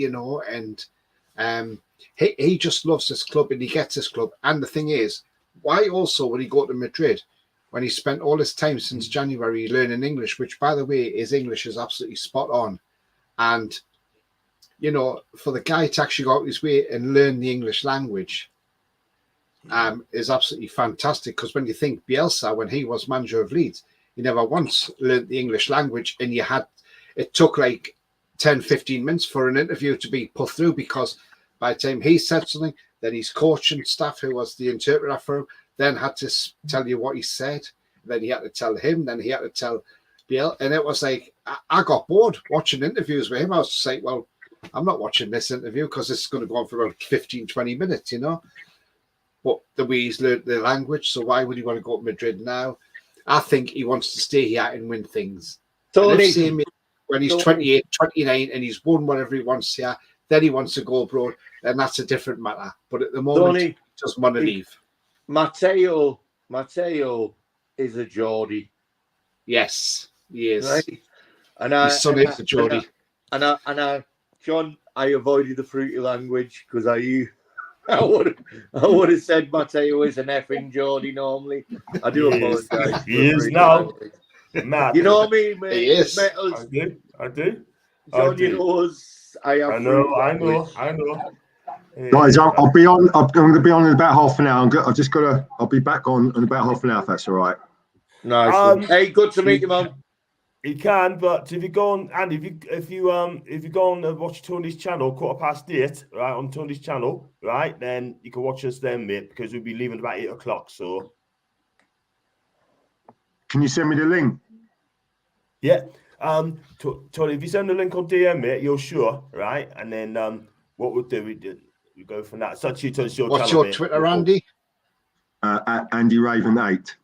and he just loves this club, and he gets this club. And the thing is, why also would he go to Madrid when he spent all his time since January learning English, which, by the way, his English is absolutely spot on. And, for the guy to actually go out his way and learn the English language is absolutely fantastic. Because when you think Bielsa, when he was manager of Leeds, he never once learned the English language, and it took like 10, 15 minutes for an interview to be put through, because by the time he said something, then his coach and staff, who was the interpreter for him, then had to tell you what he said. Then he had to tell him. Then he had to tell Biel. And it was like, I got bored watching interviews with him. I was just like, well, I'm not watching this interview because it's going to go on for about 15, 20 minutes, But the way he's learned the language, so why would he want to go to Madrid now? I think he wants to stay here and win things. Tony, when he's 28, 29, and he's won whatever he wants here, then he wants to go abroad, then that's a different matter. But at the moment, he doesn't want to leave. Matteo is a Geordie. Yes, he is. Right? And his son is a Geordie. John, I avoided the fruity language because I would have said Matteo is an effing Geordie normally. I do apologise. He is now. Mad. You know what I mean, mate? He is. I do. John, you know us. I know. Guys, I'll be on. I'm going to be on in about half an hour. I'll be back on in about half an hour. If that's all right. Nice. Hey, good to meet you, man. You can, but if you go on, and if you go on and watch Tony's channel, 8:15, right, on Tony's channel, right, then you can watch us then, mate, because we'll be leaving about 8 o'clock. So, can you send me the link? Yeah. Tony, if you send the link on DM, mate, you're sure, right? And then what we'll do, we go from that. So to your What's channel, your mate. Twitter, Andy? At Andy Raven 8.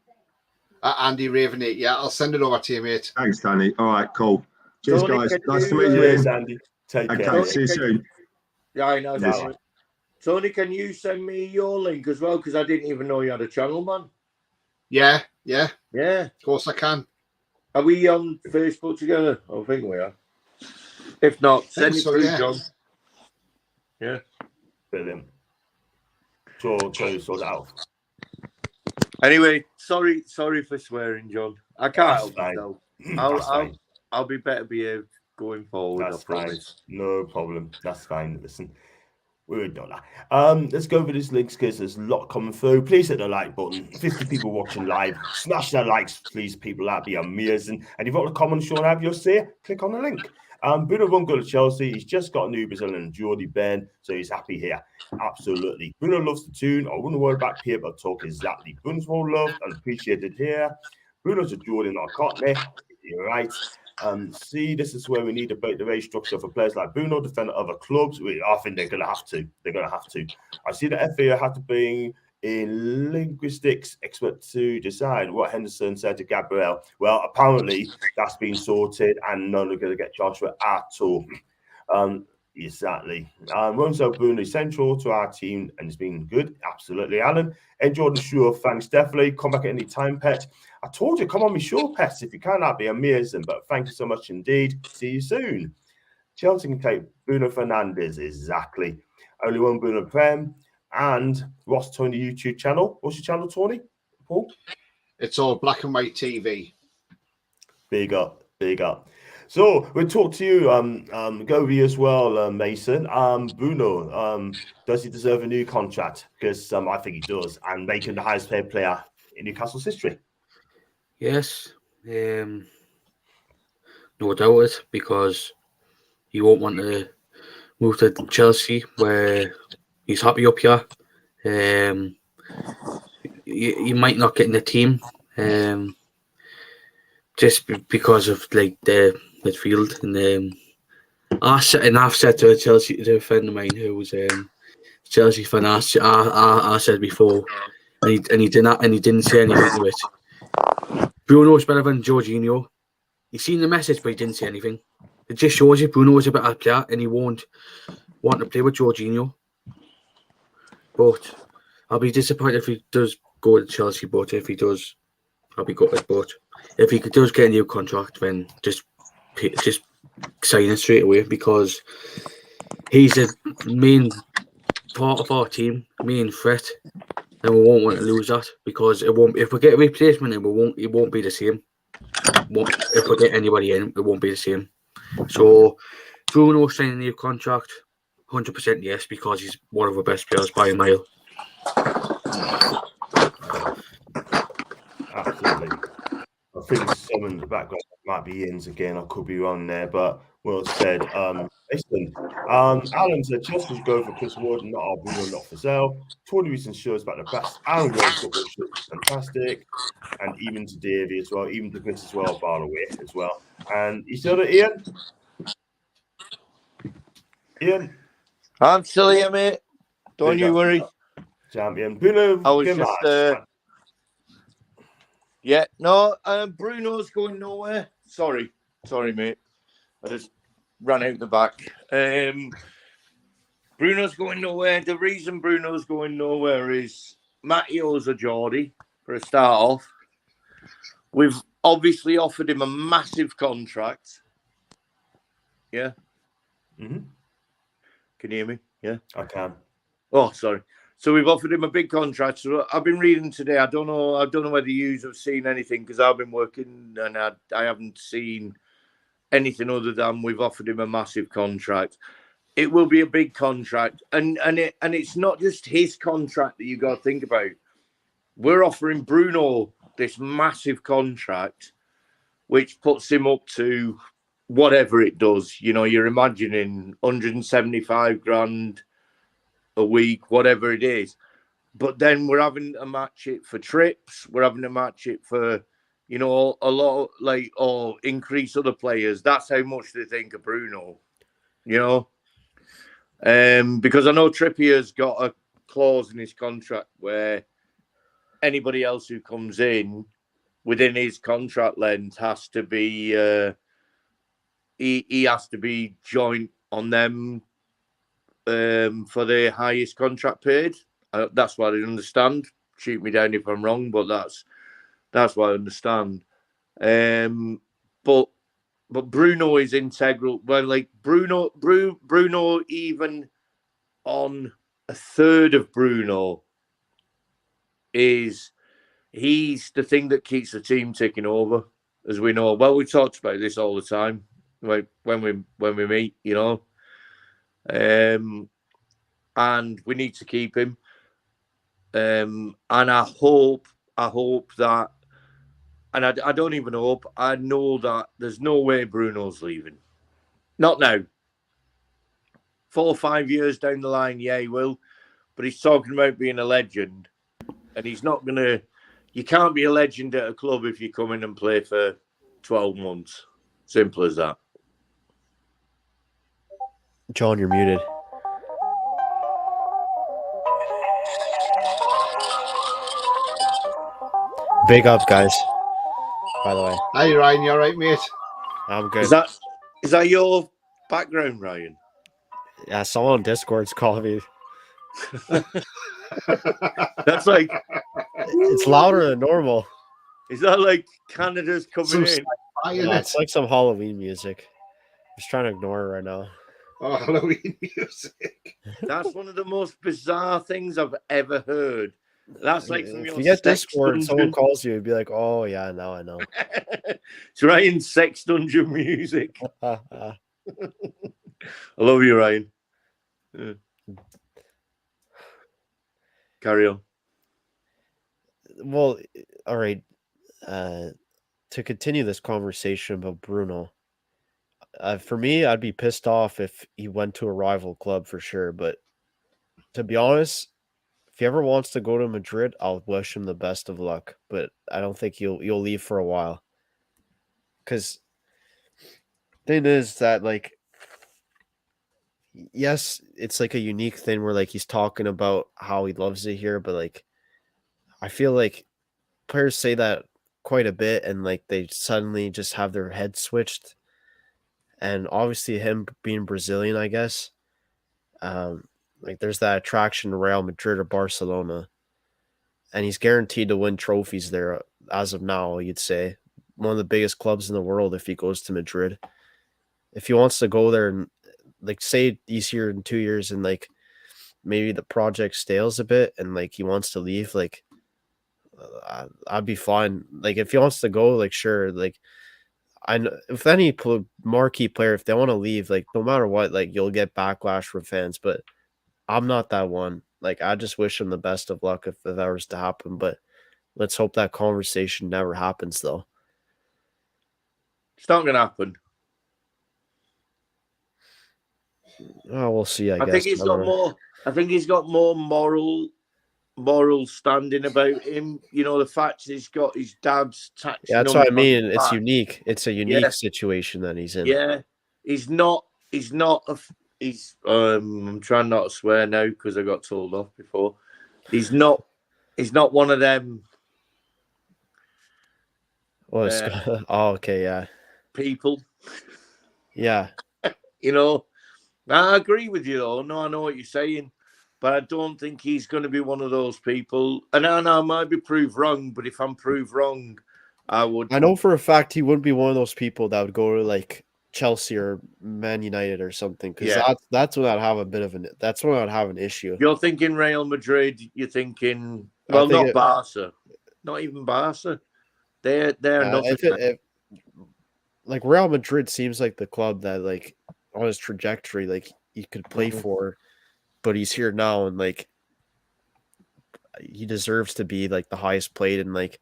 Andy Raven 8. Yeah, I'll send it over to you, mate. Thanks, Danny. All right, cool. Cheers, Tony, guys. Nice to meet you. Cheers, Andy. Take care. Okay, see you soon. Yeah, I know. Bye. Tony, can you send me your link as well? Because I didn't even know you had a channel, man. Yeah. Of course I can. Are we on Facebook together? I think we are. If not, send it through, John. Yeah. Brilliant. Sort it out. Anyway, sorry for swearing, John. I can't help myself. I'll be better behaved going forward. That's fine. No problem. That's fine. Listen, we would do that. Let's go over these links because there's a lot coming through. Please hit the like button. 50 people watching live. Smash the likes, please, people. That'd be amazing. And if you've got a comment, Sean, have your say, click on the link. Bruno won't go to Chelsea. He's just got a new Brazilian, Geordie Ben, so he's happy here. Absolutely. Bruno loves the tune. I wouldn't worry about paper talk exactly. Bruno's well loved and appreciated here. Bruno's a Geordie, not a Cockney. You're right. See, this is where we need to break the race structure for players like Bruno, defend other clubs. I think they're going to have to. I see the FA had to bring in linguistics expert to decide what Henderson said to Gabriel. Well, apparently that's been sorted and none are going to get charged for it at all. Exactly. Ronzo Bruno is central to our team and it's been good. Absolutely, Alan. And Jordan Sure, thanks. Definitely come back at any time, Pet. I told you, come on, me sure, Pets. If you can, that'd be amazing. But thank you so much indeed. See you soon. Chelsea can take Bruno Fernandes. Exactly. Only one Bruno Prem. And what's Tony YouTube channel? What's your channel, Tony? Paul? It's all Black and White TV. Big up. So we'll talk to you, Govey as well, Mason. Bruno, does he deserve a new contract? Because I think he does, and making the highest paid player in Newcastle's history. Yes, no doubt it, because he won't want to move to Chelsea where he's happy up here. You might not get in the team. just because of like the midfield. And I've said to a to a friend of mine who was Chelsea fan. I said before, and he didn't say anything to it. Bruno's better than Jorginho. He's seen the message, but he didn't say anything. It just shows you Bruno is a better player, and he won't want to play with Jorginho. But I'll be disappointed if he does go to Chelsea. But if he does, I'll be gutted. But if he does get a new contract, then just sign it straight away, because he's a main part of our team, main threat, and we won't want to lose that, because it won't. If we get a replacement, it won't be the same. If we get anybody in, it won't be the same. So Bruno signing a new contract, 100% yes, because he's one of the best players by a mile. Absolutely. I think someone in the background might be Ian's again. I could be wrong there, but well said. Listen, Alan said Chelsea should go for Chris Wood, not our Bruno, not for sale. 20 recent shows about the best and worst football shows, fantastic. And even to Davey as well, even to Chris as well, by the way, as well. And you still there, Ian? Ian? I'm still here, mate. Don't you worry. Champion. Bruno, I was just... Yeah, no, Bruno's going nowhere. Sorry, mate. I just ran out the back. Bruno's going nowhere. The reason Bruno's going nowhere is Mattio's a Geordie, for a start off. We've obviously offered him a massive contract. Yeah? Mm-hmm. Can you hear me? Yeah? I can. Oh, sorry. So we've offered him a big contract. So I've been reading today. I don't know whether you have seen anything, because I've been working and I haven't seen anything other than we've offered him a massive contract. It will be a big contract, and it's not just his contract that you got to think about. We're offering Bruno this massive contract, which puts him up to whatever it does. You know, you're imagining 175 grand a week, whatever it is. But then we're having to match it for trips. We're having to match it for, you know, a lot or increase other players. That's how much they think of Bruno, you know. Because I know Trippier's got a clause in his contract where anybody else who comes in within his contract length has to be, he has to be joint on them for the highest contract paid. That's what I understand. Shoot me down if I'm wrong, but that's what I understand. But Bruno is integral. Well, like Bruno even on a third of Bruno he's the thing that keeps the team ticking over, as we know. Well, we talked about this all the time, like when we meet, you know. And we need to keep him. And I hope that, and I don't even hope, I know that there's no way Bruno's leaving. Not now. 4 or 5 years down the line, yeah, he will. But he's talking about being a legend. And he's not going to... You can't be a legend at a club if you come in and play for 12 months. Simple as that. John, you're muted. Big ups, guys. By the way. Hi, Ryan. You all right, mate? I'm good. Is that your background, Ryan? Yeah, someone on Discord's calling me. That's like... It's louder than normal. Is that like Canada's coming in? Yeah, it's like some Halloween music. I'm just trying to ignore it right now. Oh, Halloween music. That's one of the most bizarre things I've ever heard. That's like from your... If you get Discord and someone calls you, it'd be like, oh, yeah, now I know. It's Ryan's sex dungeon music. I love you, Ryan. Yeah. Carry on. Well, all right. To continue this conversation about Bruno, for me, I'd be pissed off if he went to a rival club for sure. But to be honest, if he ever wants to go to Madrid, I'll wish him the best of luck. But I don't think you'll leave for a while. because thing is that like, yes, it's like a unique thing where like he's talking about how he loves it here, but like I feel like players say that quite a bit and like they suddenly just have their head switched. And obviously him being Brazilian, I guess, like there's that attraction to Real Madrid or Barcelona, and he's guaranteed to win trophies there as of now. You'd say one of the biggest clubs in the world if he goes to Madrid. If he wants to go there and like say he's here in 2 years and like maybe the project stales a bit and like he wants to leave, like I'd be fine. Like if he wants to go, like sure, like I know if any marquee player, if they want to leave, like no matter what, like you'll get backlash from fans. But I'm not that one. Like I just wish him the best of luck if that was to happen. But let's hope that conversation never happens, though. It's not going to happen. Oh, we'll see. I guess. Think he's got more. I think he's got more moral standing about him. You know, the fact he's got his dad's tax. Yeah, that's what I mean. It's unique. It's a unique situation that he's in. Yeah, he's not. He's. I'm trying not to swear now because I got told off before. He's not one of them. Oh, okay, yeah. People. Yeah. You know, I agree with you though. No, I know what you're saying. But I don't think he's going to be one of those people. And I might be proved wrong, but if I'm proved wrong, I would. I know for a fact he wouldn't be one of those people that would go to like Chelsea or Man United or something. Because that's when I'd have a bit of an. That's when I'd have an issue. You're thinking Real Madrid. You're thinking not Barca, not even Barca. They're nothing. Like Real Madrid seems like the club that like on his trajectory, like he could play for. But he's here now, and like he deserves to be like the highest played, and like.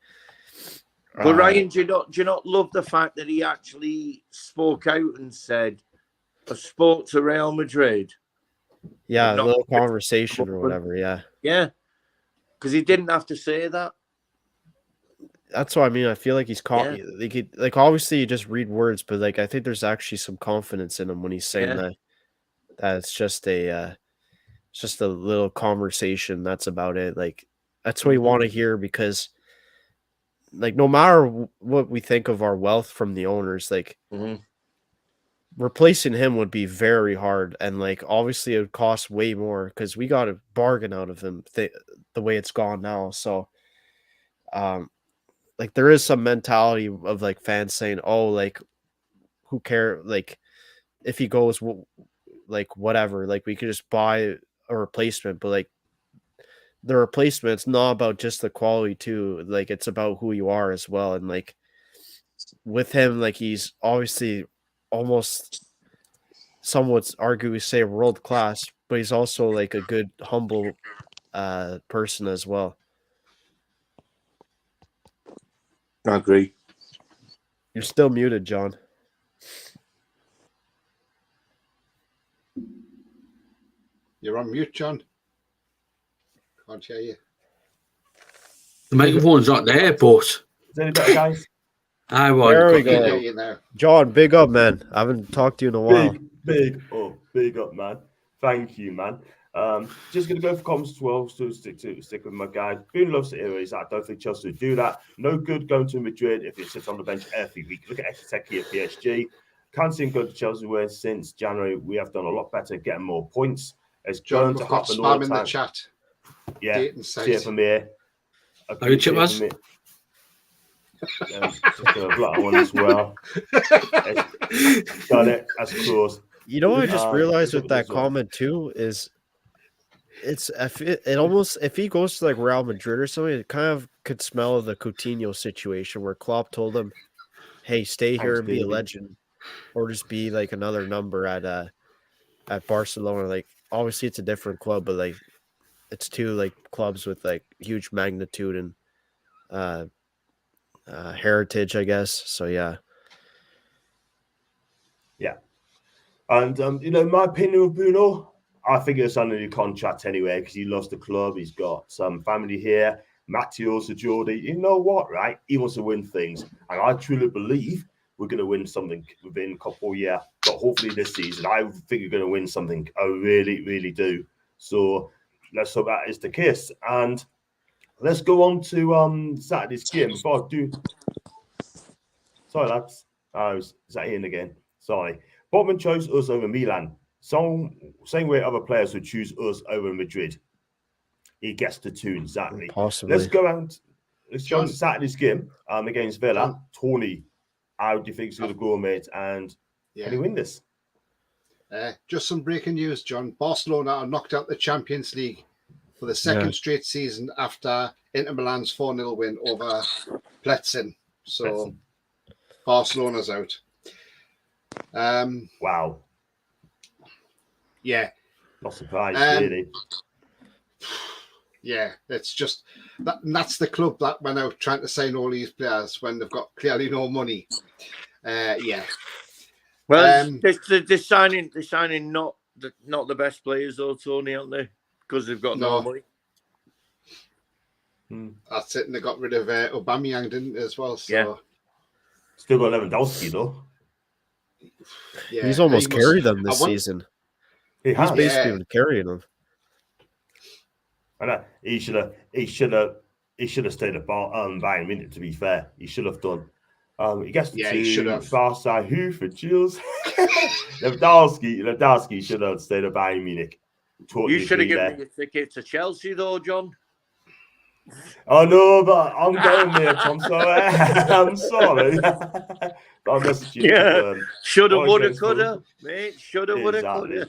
But Ryan, do you not love the fact that he actually spoke out and said, "I spoke to Real Madrid." Yeah, a little conversation or whatever. Yeah, yeah, because he didn't have to say that. That's what I mean. I feel like he's caught. Yeah. Like obviously you just read words, but like I think there's actually some confidence in him when he's saying that it's just a. It's just a little conversation. That's about it. Like that's what we want to hear because, like, no matter what we think of our wealth from the owners, like replacing him would be very hard, and like obviously it would cost way more because we got a bargain out of him the way it's gone now. So, like there is some mentality of like fans saying, "Oh, like who cares? Like if he goes, like whatever, like we could just buy." A replacement, but like the replacement's not about just the quality too. Like it's about who you are as well. And like with him, like he's obviously almost some would argue say world class, but he's also like a good humble person as well. I agree. You're still muted, John. You're on mute, John. Can't hear you. The microphone's not there, but. Is that any better, guys? There we go. John, big up, man. I haven't talked to you in a while. Big up, man. Thank you, man. Just going to go for comments as well, so stick with my guy. Boone loves to hear is that I don't think Chelsea would do that. No good going to Madrid if it sits on the bench every week. Look at Ekiteke at PSG. Can't see him go to Chelsea where since January we have done a lot better getting more points. It's John, going to we've got happen all spam the in time. the chat. Yeah, see it from here. Are you Chipmas? Just going to block one as well. Got it, as close. You know what I just realized with that comment too is it almost if he goes to like Real Madrid or something, it kind of could smell the Coutinho situation where Klopp told him, "Hey, stay here and be a legend, or just be like another number at Barcelona." Like obviously it's a different club, but like it's two like clubs with like huge magnitude and heritage, I guess. So yeah. And my opinion of Bruno, I think it's under new contract anyway because he loves the club. He's got some family here. Matteo Sajordi, you know what, right? He wants to win things, and I truly believe we're going to win something within a couple of years. But hopefully this season, I think we're going to win something. I really, really do. So let's hope that is the case. And let's go on to Saturday's game. Before I do, sorry lads, is that Ian again? Sorry. Botman chose us over Milan. So same way other players would choose us over Madrid. He gets the two exactly. Possibly. Let's go out. Let's go on to Saturday's game against Villa. Tony, how do you think it's going to go, mate? And can he win this? Just some breaking news, John. Barcelona are knocked out the Champions League for the second straight season after Inter Milan's 4-0 win over Pletzen. So Barcelona's out. Wow. Yeah. Not surprised, really. Yeah, it's just that's the club that went out trying to sign all these players when they've got clearly no money. Yeah. Well, they're signing not the best players though, Tony, aren't they? Because they've got no money. That's it, and they got rid of Aubameyang, didn't they, as well? So. Yeah. Still got Lewandowski though. Yeah, he's almost carried them this season. He's basically been carrying them. I know he should have stayed at Bayern Munich. To be fair, he should have done. He gets to Barca. Who for Jules? Lewandowski should have stayed at Bayern Munich. Totally you should have given me a ticket to Chelsea, though, John. Oh no, but I'm going there, Tom. So I'm sorry. I'm messaging. Shoulda, woulda, coulda, mate. Shoulda, woulda, coulda.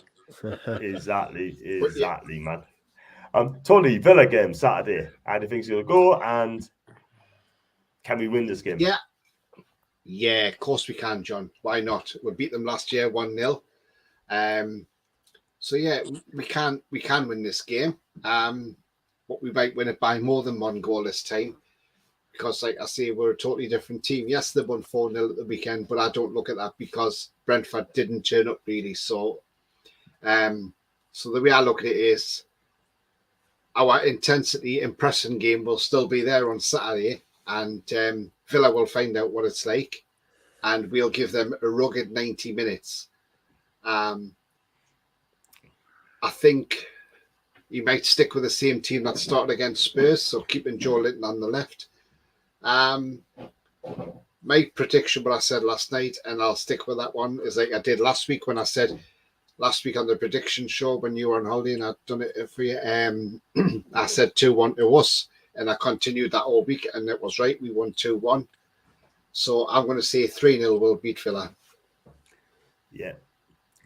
Exactly, man. Tony, Villa game Saturday. How do you think it's going to go? And can we win this game? Yeah, of course we can, John. Why not? We beat them last year 1-0. So yeah, we can win this game. But we might win it by more than one goal this time. Because, like I say, we're a totally different team. Yes, they won 4-0 at the weekend, but I don't look at that because Brentford didn't turn up really. So the way I look at it is our intensity and pressing game will still be there on Saturday, and Villa will find out what it's like, and we'll give them a rugged 90 minutes. I think he might stick with the same team that started against Spurs, so keeping Joe Linton on the left. My prediction, what I said last night, and I'll stick with that one, is like I did last week when I said last week on the prediction show when you were on holiday and I'd done it for you. I said 2-1 to us, and I continued that all week, and it was right. We won 2-1. So I'm going to say 3-0 will beat Villa. Yeah.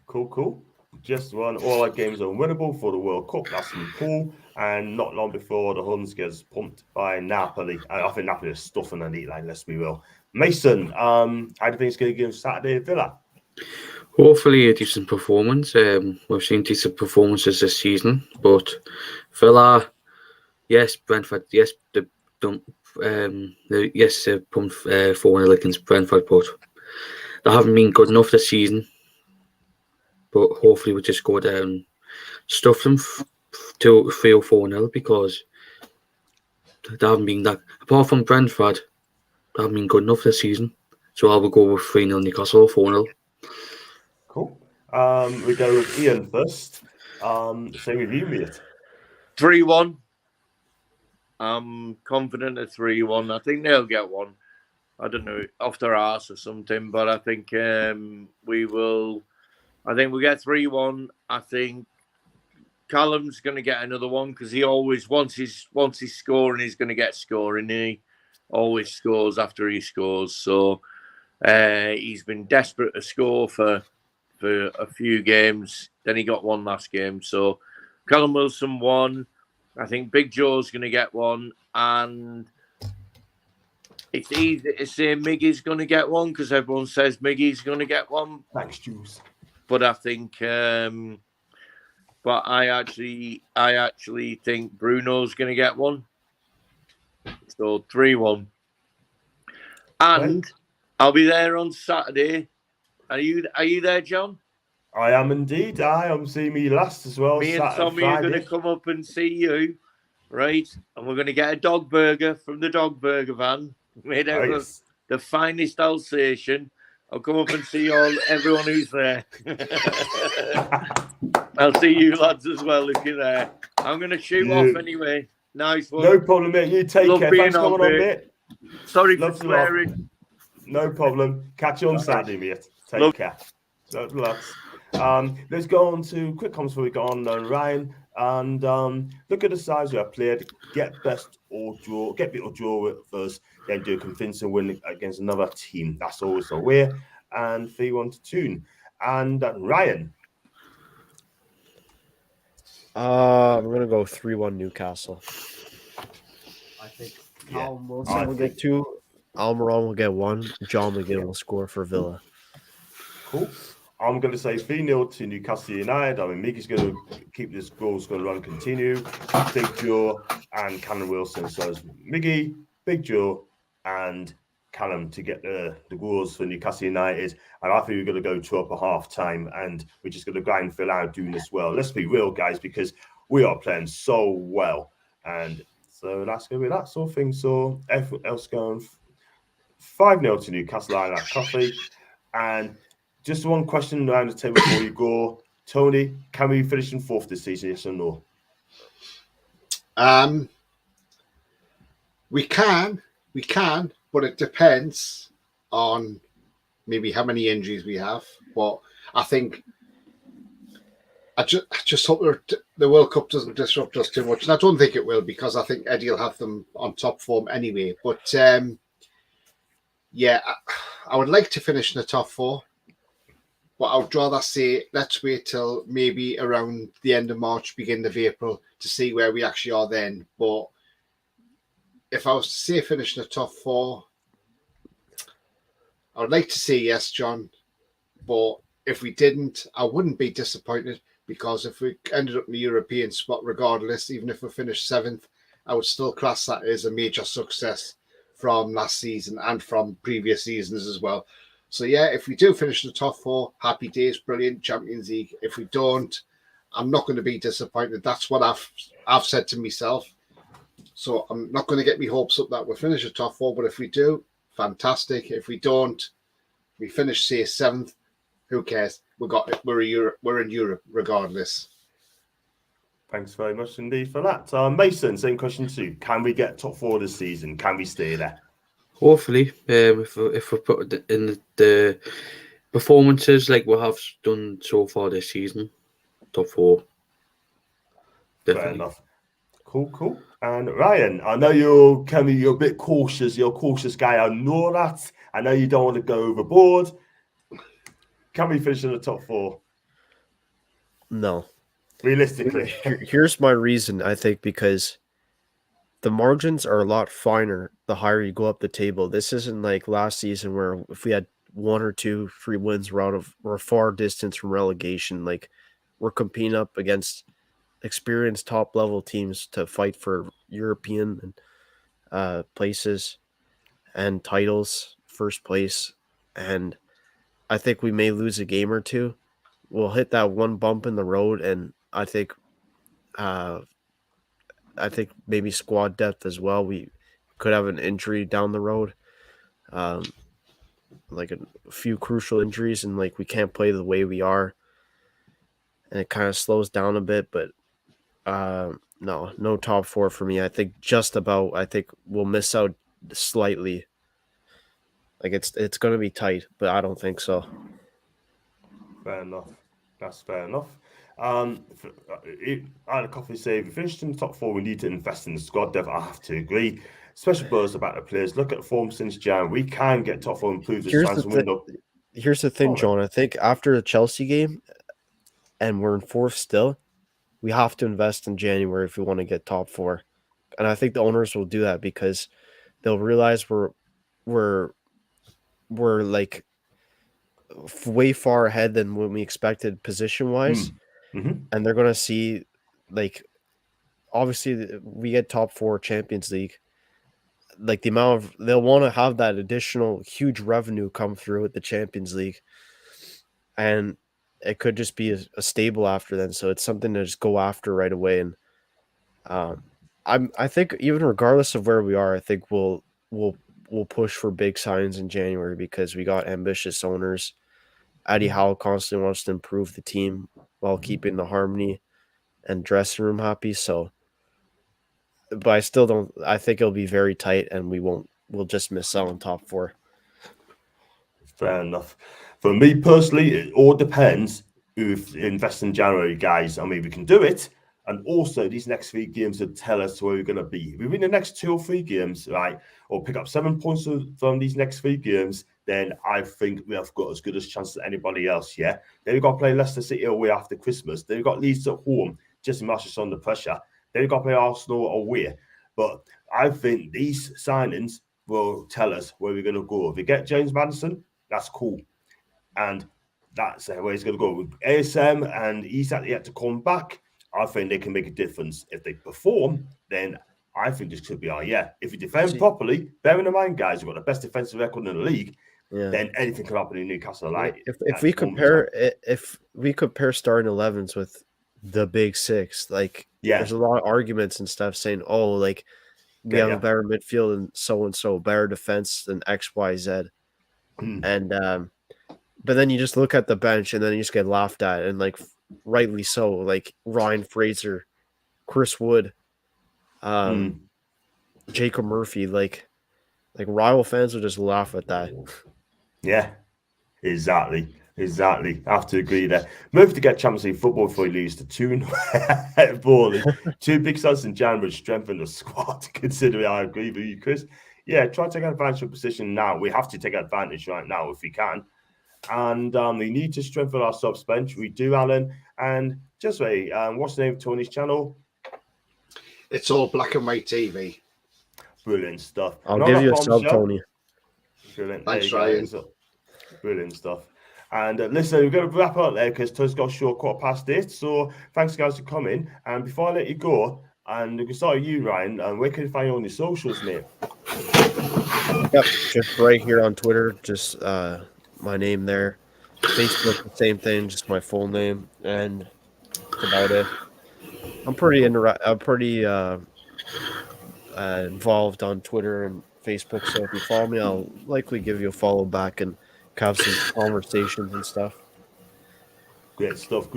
Cool. Just won. All our games are winnable for the World Cup. That's in Pool. And not long before the Huns gets pumped by Napoli. I think Napoli is stuffing an elite line, let's be real. Mason, how do you think it's going to give Saturday at Villa? Hopefully a decent performance. We've seen decent performances this season, but Villa, yes, Brentford, yes, they've pumped 4-0 against Brentford, but they haven't been good enough this season. But hopefully we just go down, stuff them 3 or 4-0 because they haven't been that. Apart from Brentford, they haven't been good enough this season. So I will go with 3-0 Newcastle, 4-0. Cool. We go with Ian first. Same with you, mate. 3-1. I'm confident at 3-1. I think they'll get one. I don't know, off their arse or something, but I think we will. I think we get 3-1. I think Callum's going to get another one because he always, once he's scoring, he's going to get scoring. He always scores after he scores. So he's been desperate to score for a few games. Then he got one last game. So Callum Wilson 1. I think Big Joe's going to get one. And it's easy to say Miggy's going to get one because everyone says Miggy's going to get one. Thanks, Jules. But I think, I actually think Bruno's going to get one. So 3-1. And I'll be there on Saturday. Are you there, John? I am indeed. I am seeing me last as well. Me and Tommy are going to come up and see you, right? And we're going to get a dog burger from the dog burger van, made out of the finest Alsatian. I'll come up and see everyone who's there. I'll see you lads as well if you're there. I'm going to shoot off anyway. Nice one. No problem, mate. You take care. Thanks for coming on, mate. Sorry for swearing. No problem. Catch you on Saturday, mate. Take care. So, lots. Let's go on to quick comments before we go on, Ryan. And look at the sides we have played. Get best or draw. Get beat or draw it first. Then do a convincing win against another team. That's always the way. And 3-1 to Tune. And Ryan. I'm gonna go 3-1 Newcastle. I think Callum Wilson will get 2. Almiron will get 1. John McGinn will score for Villa. Cool. I'm going to say 3-0 to Newcastle United. I mean, Mickey's going to keep this goals going to run continue. Big Joe and Callum Wilson. So it's Mickey, Big Joe, and Callum to get the goals for Newcastle United. And I think we're going to go to up a half time and we're just going to grind Phil out doing this well. Let's be real, guys, because we are playing so well. And so that's going to be that sort of thing. So everything else going 5-0 to Newcastle Island Coffee. And just one question around the table before you go. Tony, can we finish in 4th this season, yes or no? We can, but it depends on maybe how many injuries we have. But I think I just hope the World Cup doesn't disrupt us too much. And I don't think it will, because I think Eddie will have them on top form anyway. But yeah, I would like to finish in the top 4. But I would rather say let's wait till maybe around the end of March, beginning of April to see where we actually are then. But if I was to say finish in the top 4, I would like to say yes, John. But if we didn't, I wouldn't be disappointed, because if we ended up in the European spot regardless, even if we finished 7th, I would still class that as a major success from last season and from previous seasons as well. So, yeah, if we do finish in the top 4, happy days, brilliant, Champions League. If we don't, I'm not going to be disappointed. That's what I've said to myself. So I'm not going to get my hopes up that we'll finish the top 4. But if we do, fantastic. If we don't, we finish, say, 7th, who cares? We're in Europe regardless. Thanks very much indeed for that. Mason, same question too. Can we get top 4 this season? Can we stay there? Hopefully, if we put it in the performances like we have done so far this season, top 4. Definitely. Fair enough. Cool. And Ryan, I know you're a bit cautious. You're a cautious guy. I know that. I know you don't want to go overboard. Can we finish in the top 4? No. Realistically. Here's my reason, I think, because the margins are a lot finer the higher you go up the table. This isn't like last season where if we had 1 or 2 free wins, we're a far distance from relegation. Like, we're competing up against experienced top level teams to fight for European places and titles, first place. And I think we may lose a game or 2. We'll hit that one bump in the road, and I think maybe squad depth as well. We could have an injury down the road, like a few crucial injuries, and like we can't play the way we are, and it kind of slows down a bit. But no top 4 for me. I think I think we'll miss out slightly. Like it's going to be tight, but I don't think so. Fair enough. That's fair enough. I had a coffee say, if we finished in the top 4, we need to invest in the squad depth. I have to agree. Special buzz about the players. Look at the form since Jan. We can get top 4 and improve this transfer window. Here's the thing, John. I think after the Chelsea game, and we're in 4th still, we have to invest in January if we want to get top 4. And I think the owners will do that because they'll realize we're like way far ahead than what we expected position wise. Mm-hmm. And they're going to see, like, obviously we get top 4 Champions League, like the amount of, they'll want to have that additional huge revenue come through with the Champions League. And it could just be a stable after then. So it's something to just go after right away. And I think even regardless of where we are, I think we'll we'll push for big signs in January because we got ambitious owners. Eddie Howe constantly wants to improve the team while keeping the harmony and dressing room happy. So, but I still don't. I think it'll be very tight, and we'll just miss out on top 4. Fair enough. For me personally, it all depends if invest in January, guys. I mean, we can do it. And also, these next 3 games will tell us where we're going to be. If we win the next 2 or 3 games, right, or pick up 7 points from these next 3 games, then I think we have got as good a chance as anybody else, yeah? Then we've got to play Leicester City away after Christmas. Then we've got Leeds at home, just to match us under pressure. Then we've got to play Arsenal away. But I think these signings will tell us where we're going to go. If we get James Maddison, that's cool. And that's where he's going to go. With ASM and Isak yet to come back, I think they can make a difference. If they perform, then I think this could be our year. If you defend properly, bearing in mind, guys, we've got the best defensive record in the league, then anything can happen in Newcastle. Like if we compare starting 11s with the big 6, like there's a lot of arguments and stuff saying, oh, like we have a better midfield and so, better defense than X, Y, Z. And but then you just look at the bench and then you just get laughed at, and like rightly so. Like Ryan Fraser, Chris Wood, Jacob Murphy, like rival fans will just laugh at that. Yeah, exactly. I have to agree there. Move to get Champions League football before he loses to 2 balling. 2 big sides in January strengthen the squad. Considering I agree with you, Chris. Yeah, try to take advantage of position now. We have to take advantage right now if we can. And we need to strengthen our subs bench. We do, Alan. And just wait, what's the name of Tony's channel? It's All Black and White TV. Brilliant stuff. I'll give you a sub, Tony. Brilliant. Thanks, Ryan. Brilliant stuff. And listen, we're going to wrap up there because Tony's got a short 8:15. So thanks, guys, for coming. And before I let you go, and we can start with you, Ryan, and where can you find you on your socials, mate? Yep, just right here on Twitter, just my name there. Facebook, the same thing, just my full name, and that's about it. I'm pretty involved on Twitter and Facebook, so if you follow me, I'll likely give you a follow back and have some conversations and stuff. Great stuff.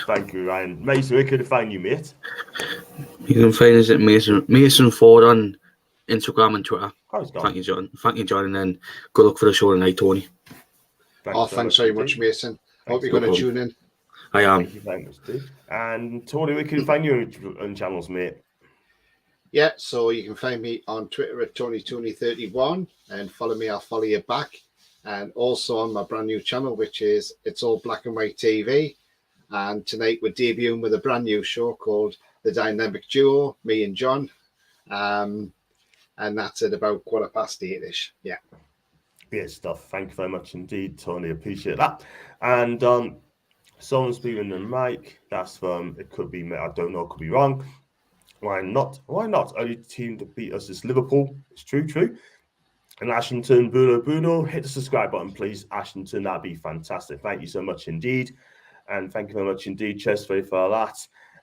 Thank you, Ryan. Mason, where can I find you, mate? You can find us at Mason Ford on Instagram and Twitter. Thank you, John. And then good luck for the show tonight, Tony. Thanks very much, Mason. Hope you're going to tune in. I am. Thank you very much, Steve. And Tony, where can you find you on channels, mate? Yeah, so you can find me on Twitter at TonyTony31 and follow me, I'll follow you back. And also on my brand new channel, which is It's All Black and White TV. And tonight we're debuting with a brand new show called The Dynamic Duo, me and John. And that's at about 8:15-ish. Yeah. Great stuff. Thank you very much indeed, Tony. Appreciate that. And someone's speaking the mic. That's it could be, I don't know, it could be wrong. Why not? Only team to beat us is Liverpool. It's true. And Ashington, Bruno, hit the subscribe button, please. Ashington, that'd be fantastic. Thank you so much indeed. And thank you very much indeed, Chesfrey, for that.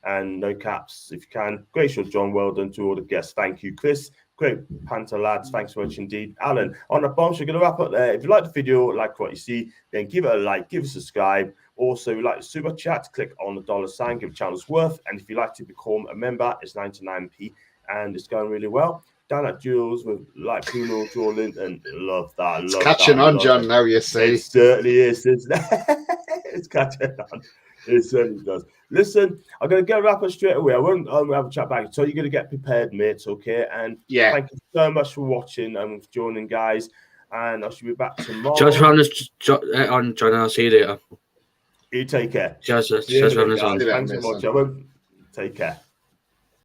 And no caps, if you can. Great show, John. Well done to all the guests. Thank you, Chris. Great Panther lads. Thanks so much indeed. Alan, on the bombs, we're going to wrap up there. If you like the video, like what you see, then give it a like, give it a subscribe. Also, if you like the super chat, click on the $sign, give channel's worth. And if you'd like to become a member, it's 99p and it's going really well. Down at Jules with like Bruno, Jordan, and love that. It's catching on, John, now you see. It certainly is. It's catching on. It certainly does. Listen, I'm going to get a wrap up straight away. I won't have a chat back. So you're going to get prepared, mates, okay? And thank you so much for watching and joining, guys. And I should be back tomorrow. Just on John, I'll see you later. You take care. Just on. Thanks so much. I won't take care.